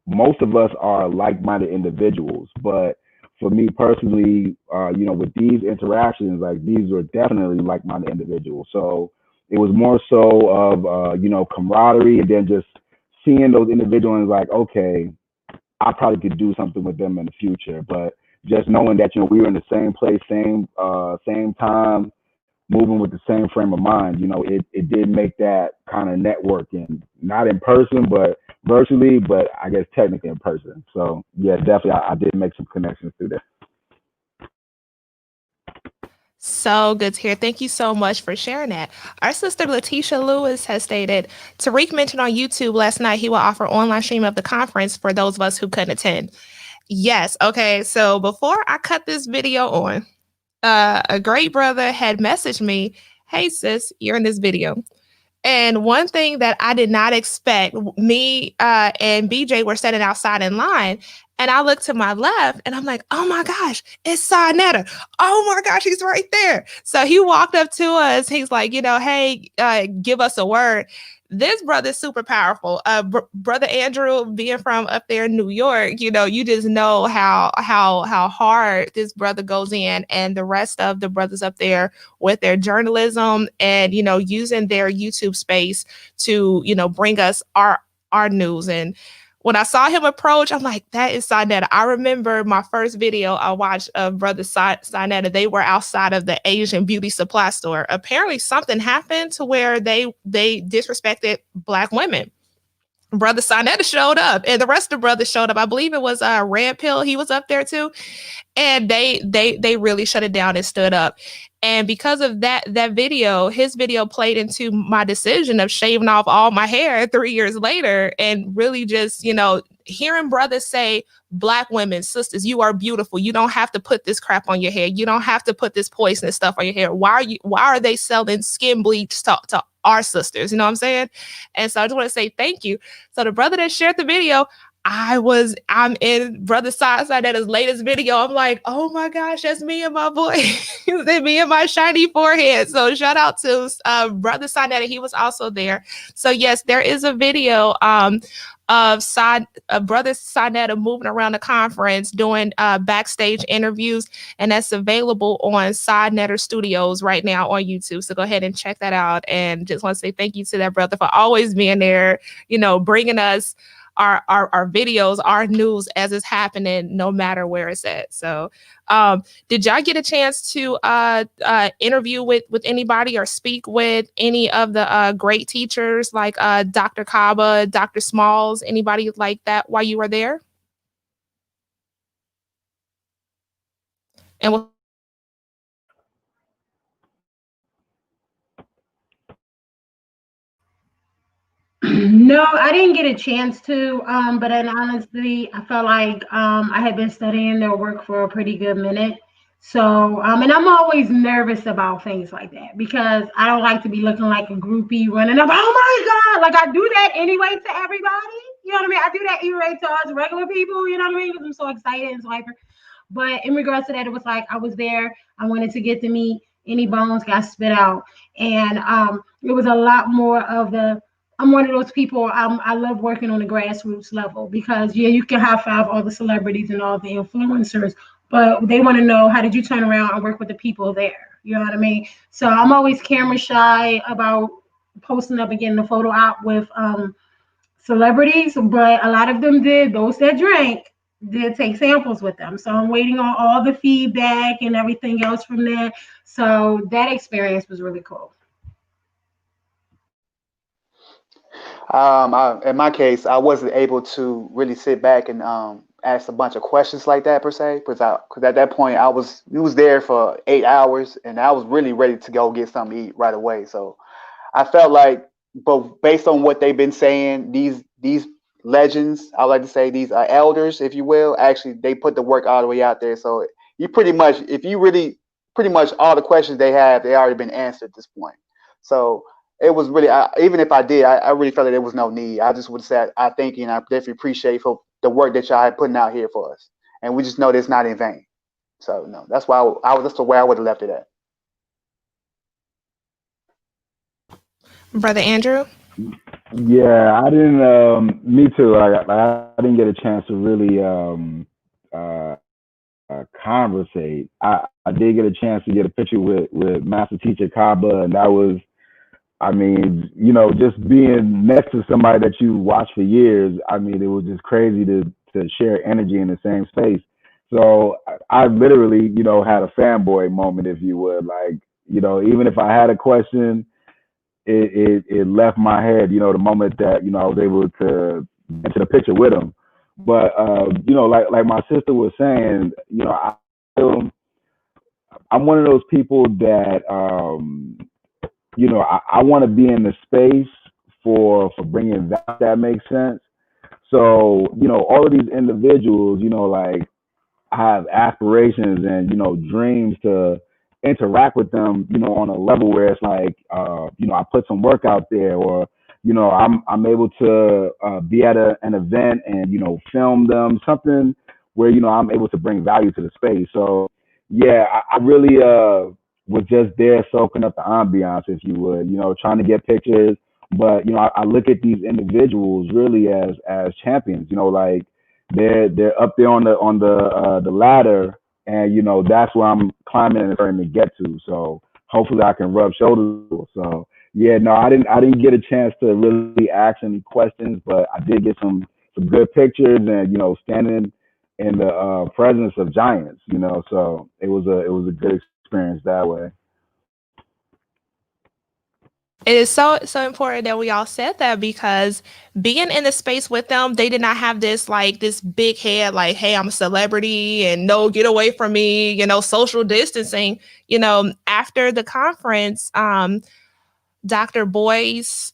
most of us are like-minded individuals. But for me personally, with these interactions, like these were definitely like-minded individuals. So it was more so of camaraderie, and then just seeing those individuals like, okay, I probably could do something with them in the future. But just knowing that we were in the same place, same time, moving with the same frame of mind, it did make that kind of networking, not in person, but virtually, but I guess technically in person. So yeah, definitely I did make some connections through that. So good to hear. Thank you so much for sharing that. Our sister Letitia Lewis has stated, Tariq mentioned on YouTube last night he will offer online stream of the conference for those of us who couldn't attend. Yes. Okay. So before I cut this video on, a great brother had messaged me, hey sis, you're in this video. And one thing that I did not expect, me and BJ were standing outside in line, and I looked to my left and I'm like, oh my gosh, it's Sarnetta. Oh my gosh, he's right there. So he walked up to us. He's like, hey, give us a word. This brother's super powerful. Brother Andrew, being from up there in New York, you just know how hard this brother goes in, and the rest of the brothers up there with their journalism and using their YouTube space to bring us our news. And when I saw him approach, I'm like, that is Sarnetta. I remember my first video I watched of Brother Sarnetta. They were outside of the Asian beauty supply store. Apparently something happened to where they disrespected Black women. Brother Sarnetta showed up, and the rest of the brothers showed up. I believe it was Red Pill. He was up there too. And they really shut it down and stood up. And because of that video, his video played into my decision of shaving off all my hair 3 years later, and really just, hearing brothers say, Black women, sisters, you are beautiful. You don't have to put this crap on your hair. You don't have to put this poisonous stuff on your hair. Why are they selling skin bleach to our sisters? You know what I'm saying? And so I just want to say thank you. So the brother that shared the video, I'm in Brother Sarnetta's latest video. I'm like, oh my gosh, that's me and my boy. Me and my shiny forehead. So shout out to Brother Sarnetta. He was also there. So yes, there is a video of Brother Sarnetta moving around the conference doing backstage interviews, and that's available on Sarnetta Studios right now on YouTube. So go ahead and check that out. And just want to say thank you to that brother for always being there, bringing us our videos, our news as it's happening, no matter where it's at. So did y'all get a chance to interview with anybody or speak with any of the great teachers like Dr. Kaba, Dr. Smalls, anybody like that while you were there? And No, I didn't get a chance to, but then honestly, I felt like I had been studying their work for a pretty good minute. So, and I'm always nervous about things like that because I don't like to be looking like a groupie running up. Oh my God, like I do that anyway to everybody. You know what I mean? I do that anyway to us regular people. You know what I mean? Because I'm so excited and so hyper. But in regards to that, it was like I was there. I wanted to get to meet any bones got spit out, and it was a lot more of the. I'm one of those people. I love working on the grassroots level because you can high five all the celebrities and all the influencers, but they want to know how did you turn around and work with the people there. You know what I mean? So I'm always camera shy about posting up and getting a photo op with celebrities, but a lot of them did. Those that drank did take samples with them. So I'm waiting on all the feedback and everything else from that. So that experience was really cool. In my case, I wasn't able to really sit back and ask a bunch of questions like that per se, because at that point we was there for 8 hours, and I was really ready to go get something to eat right away. So I felt like, but based on what they've been saying, these legends, I like to say these elders, if you will, actually they put the work all the way out there. So you pretty much, if you really, pretty much all the questions they have, they already been answered at this point. So it was really, even if I did, I really felt that there was no need. I just would say I thank you, and I definitely appreciate for the work that y'all had putting out here for us, and we just know that it's not in vain. So no, that's why that's the way I would have left it at. Brother Andrew? Yeah, I didn't. Me too. I didn't get a chance to really uh, conversate. I did get a chance to get a picture with Master Teacher Kaba, and that was, I mean, just being next to somebody that you watched for years. I mean, it was just crazy to share energy in the same space. So I literally, had a fanboy moment, if you would. Like, even if I had a question, it left my head, the moment that, I was able to get to the picture with him. But like my sister was saying, I'm one of those people that I want to be in the space for bringing that makes sense. So all of these individuals, like, I have aspirations and dreams to interact with them, on a level where it's like, I put some work out there, or I'm able to be at an event and film them, something where I'm able to bring value to the space. So yeah, I really was just there soaking up the ambiance, if you would, trying to get pictures. But I look at these individuals really as champions, like they're up there on the ladder, and that's where I'm climbing and trying to get to. So hopefully I can rub shoulders. So yeah, no, I didn't get a chance to really ask any questions, but I did get some good pictures, and standing in the presence of giants. So it was a good experience that way. It is so important that we all said that, because being in the space with them, they did not have this big head, like, hey, I'm a celebrity and no, get away from me, social distancing. After the conference, Dr. Boyce,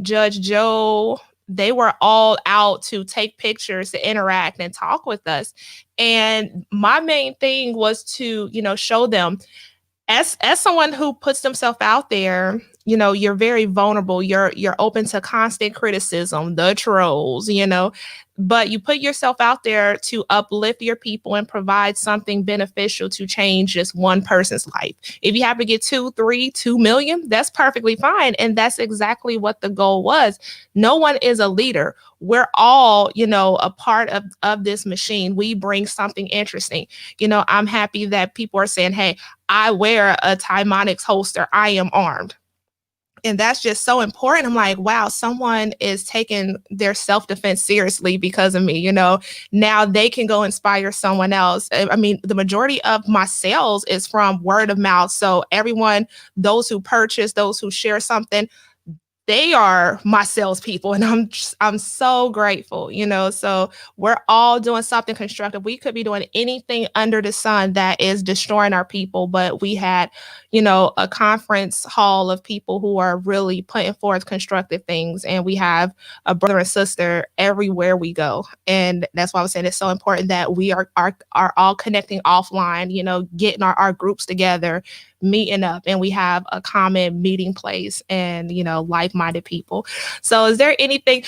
Judge Joe, they were all out to take pictures, to interact and talk with us. And my main thing was to, show them, as someone who puts themselves out there, you're very vulnerable. You're open to constant criticism, the trolls, but you put yourself out there to uplift your people and provide something beneficial to change just one person's life. If you have to get 2, 3, 2 million, that's perfectly fine. And that's exactly what the goal was. No one is a leader. We're all, a part of this machine. We bring something interesting. I'm happy that people are saying, hey, I wear a TIEMONEX holster. I am armed. And that's just so important. I'm like, wow, someone is taking their self-defense seriously because of me. Now they can go inspire someone else. I mean, the majority of my sales is from word of mouth. So everyone, those who purchase, those who share something, they are my salespeople, and I'm so grateful, So we're all doing something constructive. We could be doing anything under the sun that is destroying our people, but we had, a conference hall of people who are really putting forth constructive things, and we have a brother and sister everywhere we go, and that's why I was saying it's so important that we are all connecting offline, getting our groups together, meeting up, and we have a common meeting place and like-minded people. So is there anything,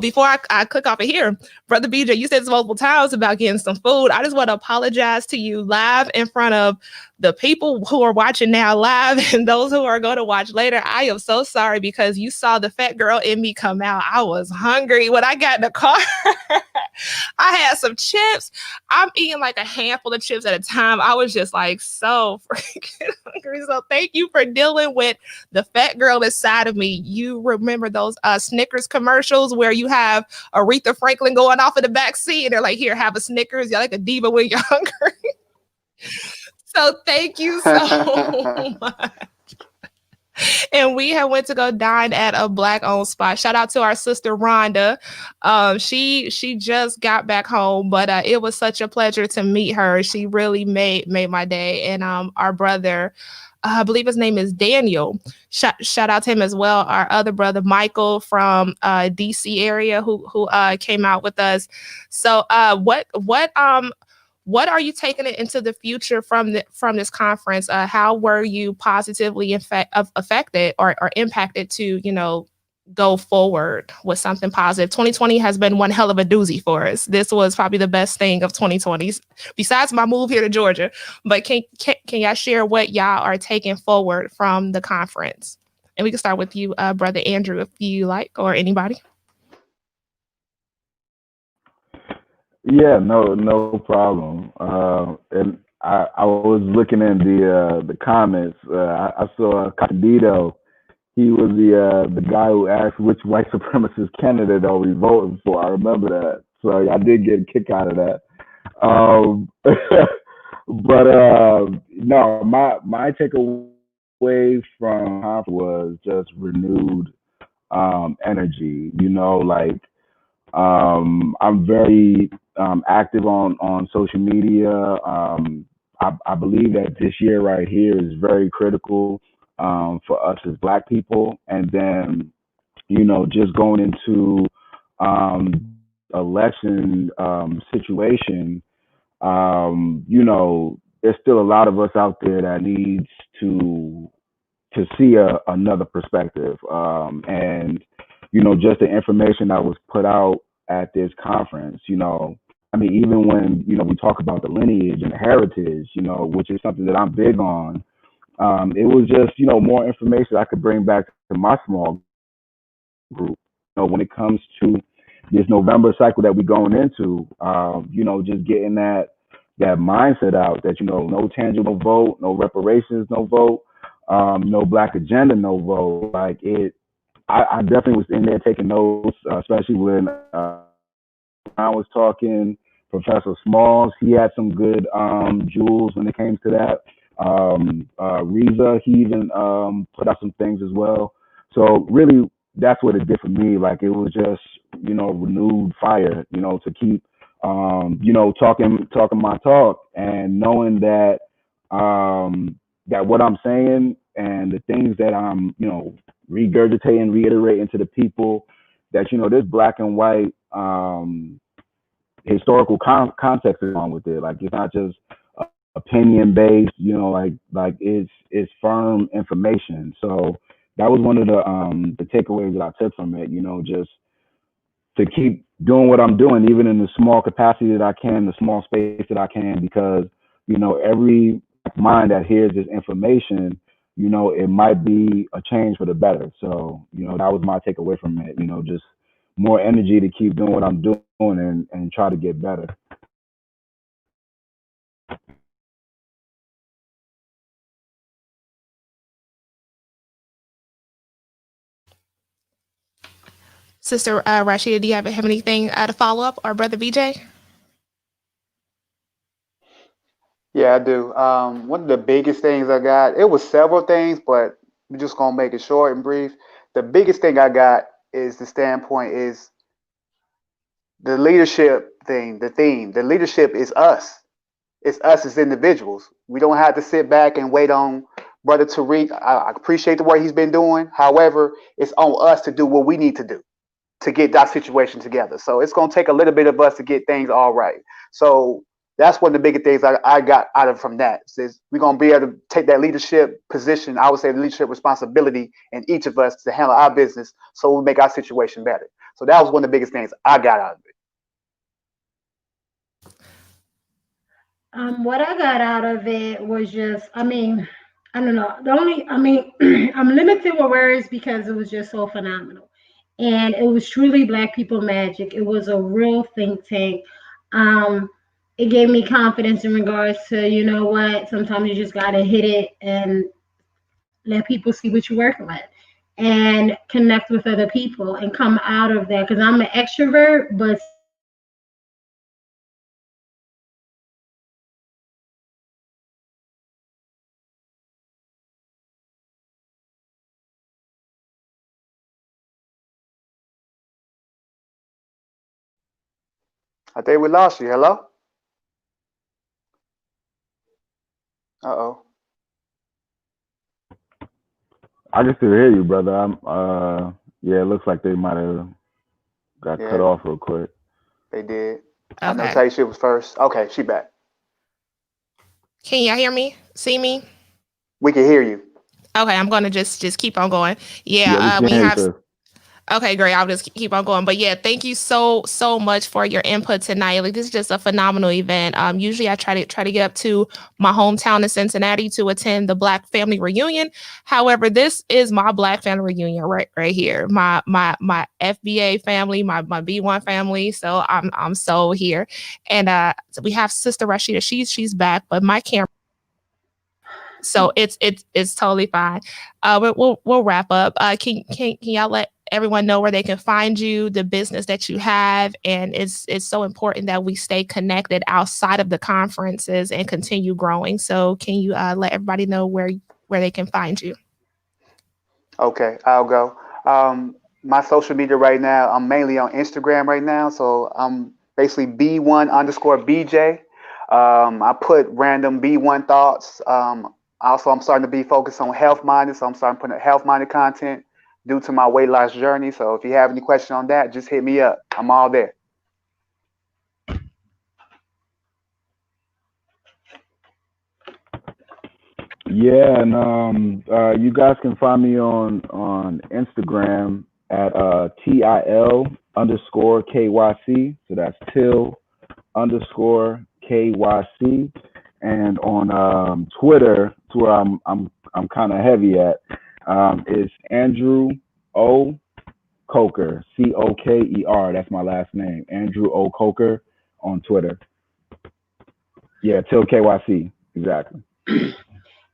before I click off of here, Brother BJ, you said this multiple times about getting some food. I just want to apologize to you live in front of the people who are watching now live and those who are going to watch later. I am so sorry, because you saw the fat girl in me come out. I was hungry when I got in the car. I had some chips. I'm eating like a handful of chips at a time. I was just like so freaking hungry. So thank you for dealing with the fat girl inside of me. You remember those Snickers commercials where you have Aretha Franklin going off in the back seat and they're like, here, have a Snickers. You're like a diva when you're hungry. So thank you so much. And we have went to go dine at a Black-owned spot. Shout out to our sister Rhonda. She just got back home, but it was such a pleasure to meet her. She really made my day. And our brother, I believe his name is Daniel. Shout out to him as well. Our other brother Michael from DC area who came out with us. So what are you taking it into the future from this conference? How were you positively affected or impacted to, go forward with something positive? 2020 has been one hell of a doozy for us. This was probably the best thing of 2020, besides my move here to Georgia. But can y'all share what y'all are taking forward from the conference And we can start with you, Brother Andrew, if you like, or anybody. Yeah, no problem. And I was looking in the comments. I saw Kocky Bandido. He was the guy who asked which white supremacist candidate are we voting for. I remember that, so I did get a kick out of that. But no, my takeaway from conference was just renewed energy. You know, like I'm very active on social media. I believe that this year right here is very critical for us as Black people, and then just going into election situation. There's still a lot of us out there that needs to see another perspective, and just the information that was put out at this conference. I mean, even when we talk about the lineage and the heritage, which is something that I'm big on, it was just more information I could bring back to my small group. When it comes to this November cycle that we're going into, just getting that mindset out that no tangible vote, no reparations, no vote, no Black agenda, no vote. Like I definitely was in there taking notes, especially when I was talking. Professor Smalls, he had some good jewels when it came to that. Riza, he even put out some things as well. So really, that's what it did for me. Like it was just renewed fire. To keep talking my talk and knowing that that what I'm saying and the things that I'm regurgitating, reiterating to the people that this Black and white historical context along with it. Like it's not just opinion based, like it's firm information. So that was one of the takeaways that I took from it. Just to keep doing what I'm doing, even in the small capacity that I can, the small space that I can, because every mind that hears this information, it might be a change for the better. So that was my takeaway from it. Just more energy to keep doing what I'm doing and try to get better. Sister Rashida, do you have anything to follow up, or Brother BJ? Yeah, I do. One of the biggest things I got, it was several things, but we're just gonna make it short and brief. The biggest thing I got is the standpoint is the leadership thing, the theme. The leadership is us. It's us as individuals. We don't have to sit back and wait on Brother Tariq. I appreciate the work he's been doing. However, it's on us to do what we need to do to get that situation together. So it's going to take a little bit of us to get things all right. So that's one of the biggest things I got out of from that. Is we're going to be able to take that leadership position, I would say the leadership responsibility in each of us to handle our business so we make our situation better. So that was one of the biggest things I got out of it. What I got out of it was just, I mean, I don't know. I'm limited with words because it was just so phenomenal. And it was truly Black people magic. It was a real think tank. Um, it gave me confidence in regards to, you know what, sometimes you just got to hit it and let people see what you're working with and connect with other people and come out of that. Because I'm an extrovert, but I think we lost you. Hello? Uh-oh. I can still hear you, brother. Yeah, it looks like they might have got cut Yeah, off real quick. they did. I know Okay. Taisha was first. Okay, she back. Can y'all hear me? See me? We can hear you. Okay, I'm gonna just keep on going. Yeah, we Yeah, can we hear you, have. sir. Okay, great. I'll just keep on going. But yeah, thank you so much for your input tonight. Like, this is just a phenomenal event. Usually I try to get up to my hometown in Cincinnati to attend the Black family reunion. However, this is my Black family reunion right here. My FBA family, my B1 family. So I'm so here. And so we have Sister Rashida. She's back, but my camera. So it's totally fine. We'll wrap up. Can y'all let everyone know where they can find you, the business that you have, and it's so important that we stay connected outside of the conferences and continue growing. So can you let everybody know where they can find you? Okay, I'll go. My social media right now, I'm mainly on Instagram right now, so I'm basically B1_BJ. I put random B1 thoughts. Also, I'm starting to be focused on health minded, so I'm starting putting health minded content due to my weight loss journey. So if you have any question on that, just hit me up. I'm all there. Yeah, and you guys can find me on Instagram at TIL_KYC. So that's TIL_KYC. And on Twitter, to where I'm kind of heavy at, is Andrew O. Coker, Coker. That's my last name, Andrew O. Coker on Twitter. Yeah, TIL KYC, exactly.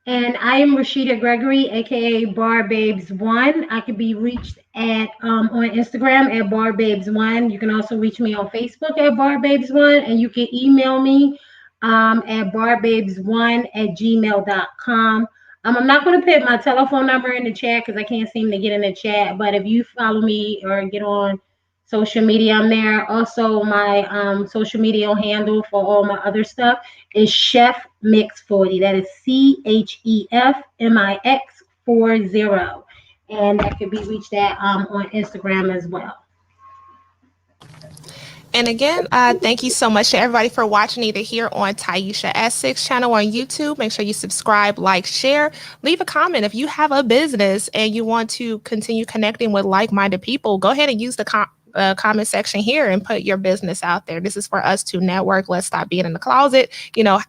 And I am Rashida Gregory, aka BarBabes1. I can be reached at on Instagram at BarBabes1. You can also reach me on Facebook at BarBabes1, and you can email me at barbabes1@gmail.com. I'm not going to put my telephone number in the chat because I can't seem to get in the chat. But if you follow me or get on social media, I'm there. Also, my social media handle for all my other stuff is Chef Mix 40. That is CHEFMIX40. And that could be reached at on Instagram as well. And again, thank you so much to everybody for watching, either here on Tieesha Essex channel on YouTube. Make sure you subscribe, like, share, leave a comment. If you have a business and you want to continue connecting with like-minded people, go ahead and use the comment section here and put your business out there. This is for us to network. Let's stop being in the closet,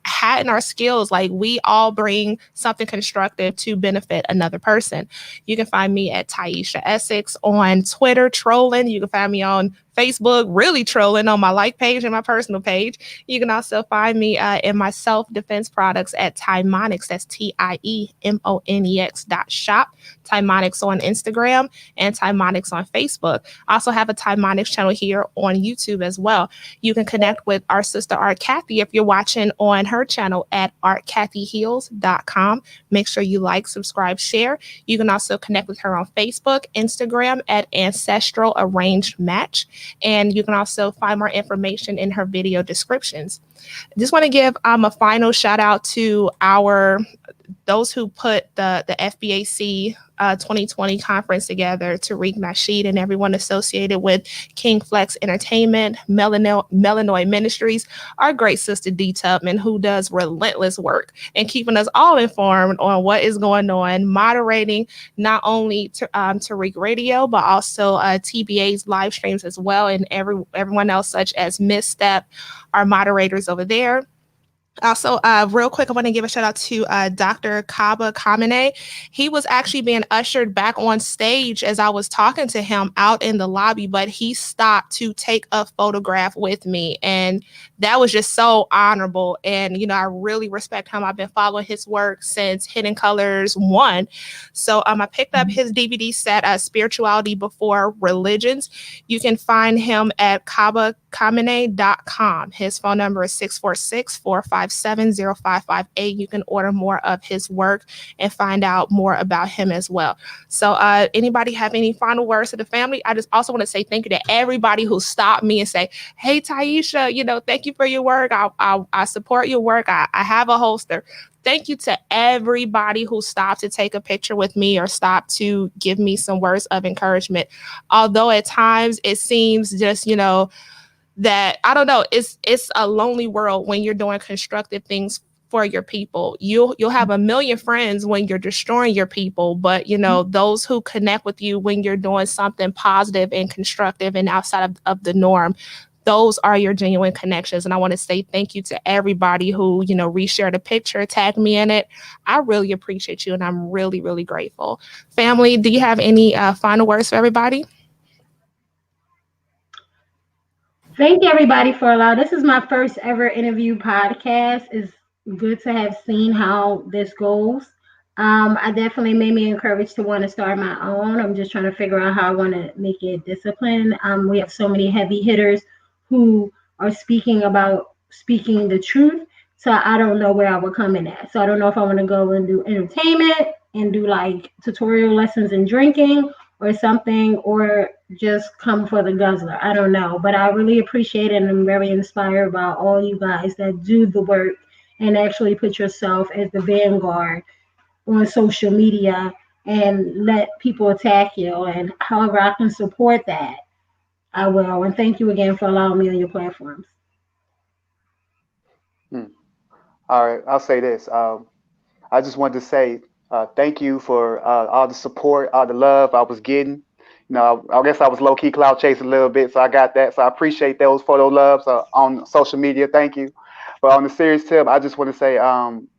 hatting our skills. Like, we all bring something constructive to benefit another person. You can find me at Tieesha Essex on Twitter, trolling. You can find me on Facebook, really trolling on my like page and my personal page. You can also find me in my self-defense products at TIEMONEX. That's TIEMONEX.shop. TIEMONEX on Instagram and TIEMONEX on Facebook. I also have a TIEMONEX channel here on YouTube as well. You can connect with our sister Art Cathey if you're watching on her channel at artcatheyheels.com. Make sure you like, subscribe, share. You can also connect with her on Facebook, Instagram at Ancestral Arranged Match. And you can also find more information in her video descriptions. I just want to give a final shout out to those who put the FBAC 2020 conference together, Tariq Nasheed and everyone associated with King Flex Entertainment, Melanoid Ministries, our great sister D Tubman, who does relentless work and keeping us all informed on what is going on, moderating not only Tariq Radio, but also TBA's live streams as well, and everyone else such as Misstep, our moderators over there. Also, real quick, I want to give a shout out to Dr. Kaba Kamene. He was actually being ushered back on stage as I was talking to him out in the lobby, but he stopped to take a photograph with me. And that was just so honorable. And, I really respect him. I've been following his work since Hidden Colors 1. So I picked up his DVD set, Spirituality Before Religions. You can find him at kabakamene.com. His phone number is 646-457-0558. You can order more of his work and find out more about him as well. So anybody have any final words to the family? I just also want to say thank you to everybody who stopped me and say, hey, Tieesha, thank you for your work. I support your work. I have a holster. Thank you to everybody who stopped to take a picture with me or stopped to give me some words of encouragement. Although at times it seems just, that, I don't know, it's a lonely world when you're doing constructive things for your people. You'll have a million friends when you're destroying your people, but you know, those who connect with you when you're doing something positive and constructive and outside of the norm, those are your genuine connections. And I want to say thank you to everybody who, you know, reshared a picture, tagged me in it. I really appreciate you, and I'm really, really grateful. Family, do you have any final words for everybody? Thank you, everybody, for allowing. This is my first ever interview podcast. It's good to have seen how this goes. I definitely made me encouraged to want to start my own. I'm just trying to figure out how I want to make it disciplined. We have so many heavy hitters who are speaking the truth. So I don't know where I would come in at. So I don't know if I want to go and do entertainment and do like tutorial lessons in drinking or something, or just come for the guzzler. I don't know, but I really appreciate it, and I'm very inspired by all you guys that do the work and actually put yourself as the vanguard on social media and let people attack you. And however I can support that, I will. And thank you again for allowing me on your platforms. All right, I'll say this. I just wanted to say thank you for all the support, all the love I was getting. You know, I guess I was low key cloud chasing a little bit, so I got that. So I appreciate those photo loves on social media. Thank you. But on the serious tip, I just want to say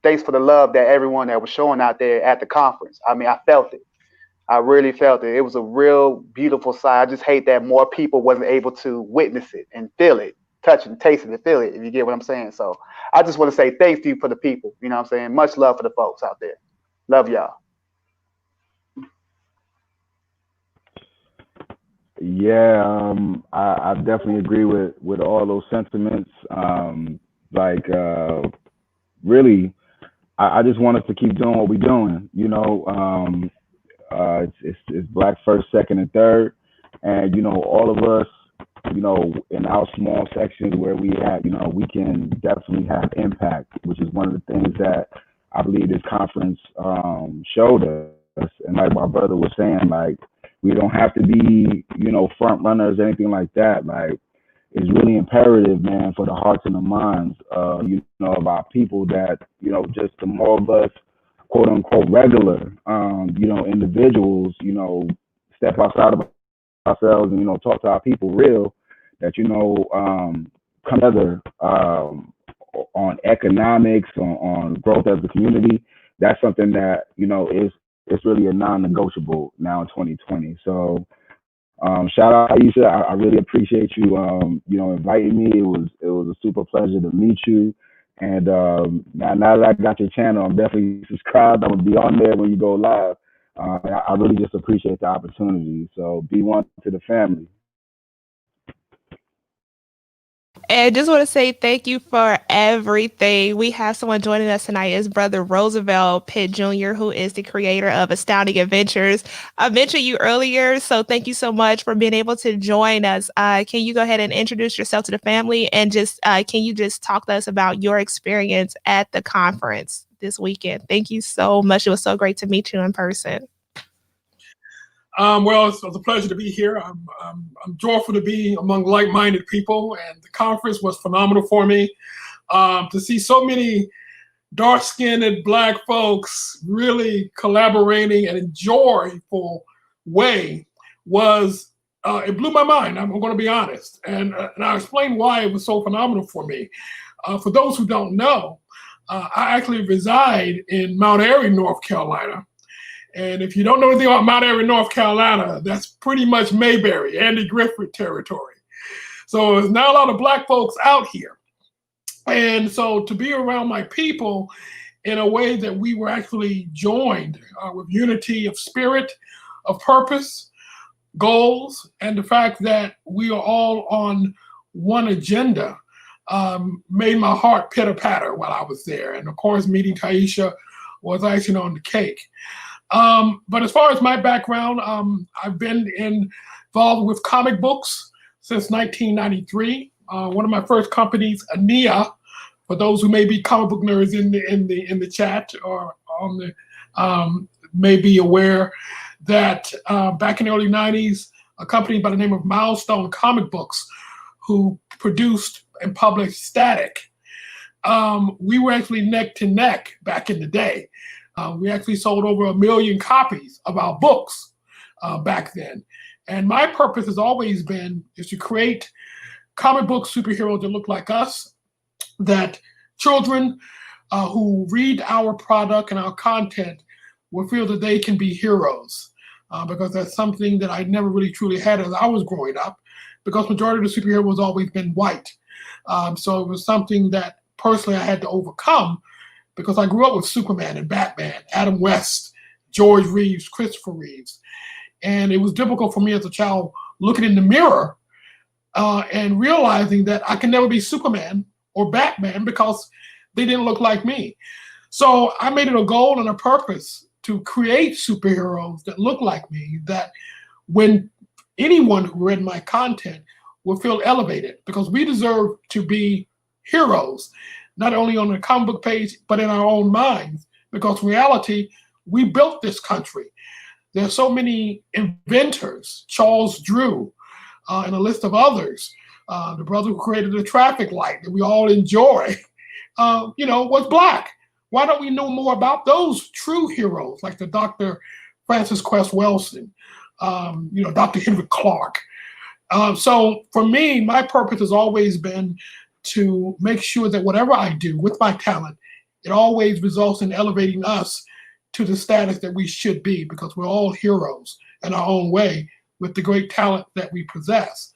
thanks for the love that everyone that was showing out there at the conference. I mean, I felt it. I really felt it. It was a real beautiful sight. I just hate that more people wasn't able to witness it and feel it, touch it, taste it, and feel it, if you get what I'm saying. So I just want to say thanks to you for the people. You know what I'm saying? Much love for the folks out there. Love y'all. Yeah, I definitely agree with all those sentiments. Really, I just want us to keep doing what we're doing. You know, it's Black first, second, and third, and you know, all of us, you know, in our small sections where we at, you know, we can definitely have impact, which is one of the things that I believe this conference showed us. And like my brother was saying, like, we don't have to be, you know, front runners or anything like that. Like, it's really imperative, man, for the hearts and the minds, you know, of our people that, you know, just the more of us, quote unquote, regular, you know, individuals, you know, step outside of ourselves and, you know, talk to our people real, that, you know, come together on economics, on growth as a community. That's something that, you know, it's really a non-negotiable now in 2020. So shout out Tieesha. I really appreciate you, you know, inviting me. It was a super pleasure to meet you. And now that I got your channel, I'm definitely subscribed. I'm gonna be on there when you go live. I really just appreciate the opportunity. So be one to the family. And just want to say thank you for everything. We have someone joining us tonight. His brother Roosevelt Pitt Jr., who is the creator of Astounding Adventures. I mentioned you earlier, so thank you so much for being able to join us. Can you go ahead and introduce yourself to the family, and just can you just talk to us about your experience at the conference this weekend? Thank you so much. It was so great to meet you in person. Well, it's a pleasure to be here. I'm joyful to be among like-minded people, and the conference was phenomenal for me. To see so many dark-skinned Black folks really collaborating in a joyful way was, it blew my mind. I'm going to be honest. And I'll explain why it was so phenomenal for me. For those who don't know, I actually reside in Mount Airy, North Carolina. And if you don't know anything about Mount Airy, North Carolina, that's pretty much Mayberry, Andy Griffith territory. So there's not a lot of Black folks out here. And so to be around my people in a way that we were actually joined with unity of spirit, of purpose, goals, and the fact that we are all on one agenda made my heart pitter-patter while I was there. And of course, meeting Tieesha was icing on the cake. But as far as my background, I've been involved with comic books since 1993. One of my first companies, Ania, for those who may be comic book nerds in the chat or on the may be aware that back in the early 90s, a company by the name of Milestone Comic Books, who produced and published Static, we were actually neck to neck back in the day. We actually sold over 1 million copies of our books back then. And my purpose has always been is to create comic book superheroes that look like us, that children who read our product and our content will feel that they can be heroes, because that's something that I never really truly had as I was growing up, because majority of the superheroes has always been white. So it was something that personally I had to overcome, because I grew up with Superman and Batman, Adam West, George Reeves, Christopher Reeves. And it was difficult for me as a child looking in the mirror and realizing that I can never be Superman or Batman because they didn't look like me. So I made it a goal and a purpose to create superheroes that look like me, that when anyone who read my content will feel elevated, because we deserve to be heroes, not only on the comic book page, but in our own minds, because reality, we built this country. There's so many inventors, Charles Drew, and a list of others, the brother who created the traffic light that we all enjoy, was Black. Why don't we know more about those true heroes, like the Dr. Francis Quest Welsing, Dr. Henry Clark? So for me, my purpose has always been to make sure that whatever I do with my talent, it always results in elevating us to the status that we should be, because we're all heroes in our own way with the great talent that we possess.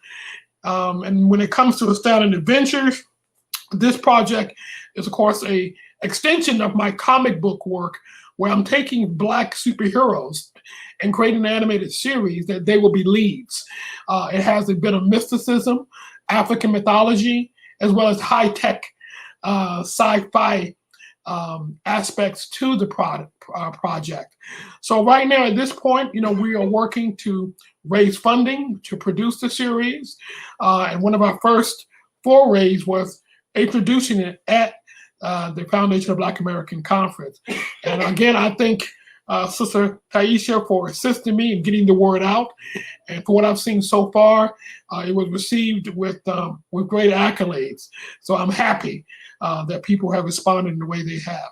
And when it comes to Astounding Adventures, this project is, of course, a extension of my comic book work, where I'm taking Black superheroes and creating an animated series that they will be leads. It has a bit of mysticism, African mythology, as well as high-tech sci-fi aspects to the project. So right now, at this point, we are working to raise funding to produce the series. And one of our first forays was introducing it at the Foundation of Black American Conference. And again, I thank Sister Tieesha for assisting me in getting the word out. And for what I've seen so far, it was received with great accolades. So I'm happy that people have responded in the way they have.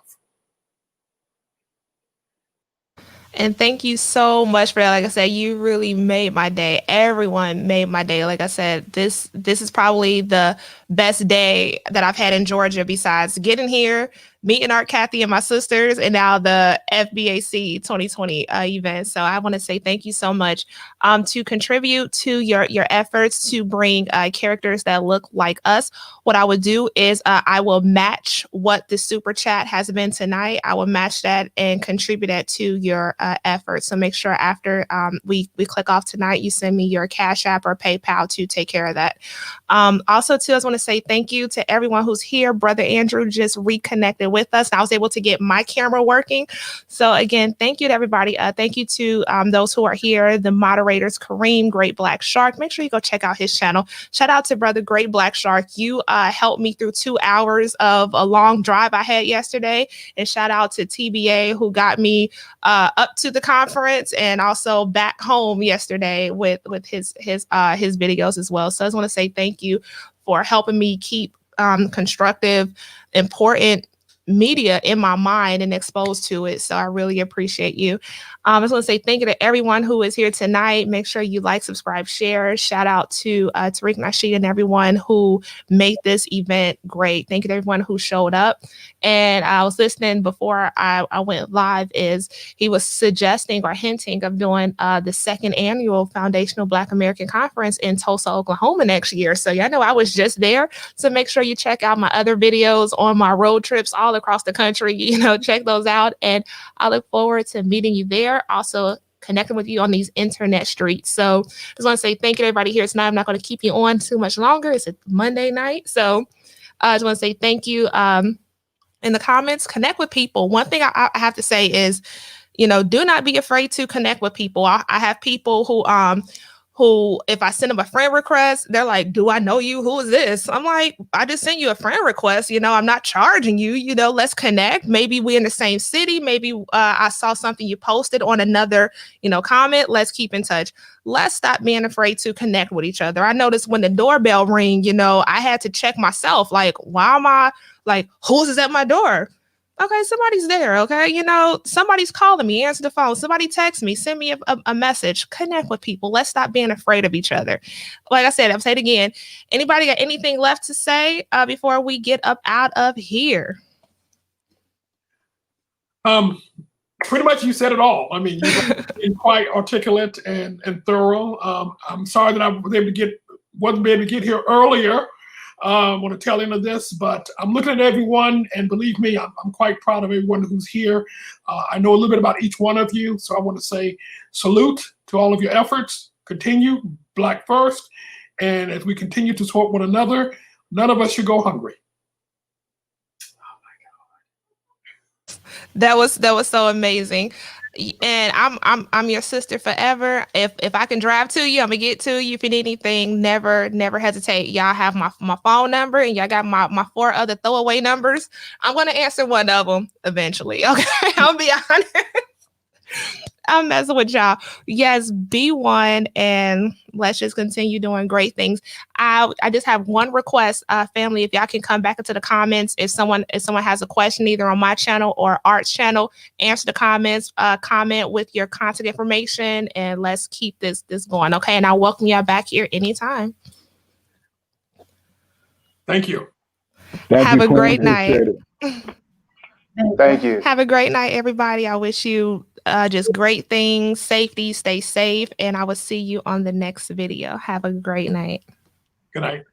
And thank you so much for that. Like I said, you really made my day. Everyone made my day. Like I said, this is probably the best day that I've had in Georgia, besides getting here, meeting Art Cathey and my sisters, and now the FBAC 2020 event. So I want to say thank you so much to contribute to your efforts to bring characters that look like us. What I would do is I will match what the super chat has been tonight. I will match that and contribute that to your efforts. So make sure after we click off tonight, you send me your Cash App or PayPal to take care of that. Also, too, I just want to say thank you to everyone who's here. Brother Andrew just reconnected with us, and I was able to get my camera working. So again, thank you to everybody. Thank you to those who are here, the moderators, Kareem, Great Black Shark. Make sure you go check out his channel. Shout out to Brother Great Black Shark. You helped me through 2 hours of a long drive I had yesterday. And shout out to TBA, who got me up to the conference and also back home yesterday with his videos as well. So I just want to say thank you for helping me keep constructive, important media in my mind and exposed to it. So I really appreciate you. I just want to say thank you to everyone who is here tonight. Make sure you like, subscribe, share. Shout out to Tariq Nasheed and everyone who made this event great. Thank you to everyone who showed up. And I was listening before I went live, is he was suggesting or hinting of doing the 2nd annual Foundational Black American Conference in Tulsa, Oklahoma next year. So y'all know I was just there. So make sure you check out my other videos on my road trips all across the country. Check those out. And I look forward to meeting you there. Also connecting with you on these internet streets. So just want to say thank you to everybody here tonight. I'm not going to keep you on too much longer. It's a Monday night. So I just want to say thank you. In the comments, connect with people. One thing I have to say is, do not be afraid to connect with people. I have people who, if I send them a friend request, they're like, do I know you? Who is this? I'm like, I just sent you a friend request. I'm not charging you. Let's connect. Maybe we're in the same city. Maybe I saw something you posted on another, comment. Let's keep in touch. Let's stop being afraid to connect with each other. I noticed when the doorbell rang, I had to check myself. Like, why am I Like, who's at my door? Okay, somebody's there. Okay, you know, somebody's calling me. Answer the phone. Somebody text me. Send me a message. Connect with people. Let's stop being afraid of each other. Like I said, I'll say it again. Anybody got anything left to say before we get up out of here? Pretty much you said it all. I mean, you've been quite articulate and thorough. I'm sorry that I wasn't able to get here earlier on the tail end of this, but I'm looking at everyone, and believe me, I'm quite proud of everyone who's here. I know a little bit about each one of you, so I want to say salute to all of your efforts. Continue, Black first, and as we continue to support one another, none of us should go hungry. That was so amazing. And I'm your sister forever. If I can drive to you, I'm gonna get to you. If you need anything, never hesitate. Y'all have my phone number, and y'all got my 4 other throwaway numbers. I'm gonna answer one of them eventually. Okay, I'll be honest. I'm messing with y'all. Yes, be one, and let's just continue doing great things. I just have one request, family. If y'all can come back into the comments, if someone has a question either on my channel or Art's channel, answer the comments. Comment with your contact information, and let's keep this going. Okay, and I'll welcome y'all back here anytime. Thank you. Have a great night. Thank you. Have a great night, everybody. I wish you just great things, safety, stay safe, and I will see you on the next video. Have a great night. Good night.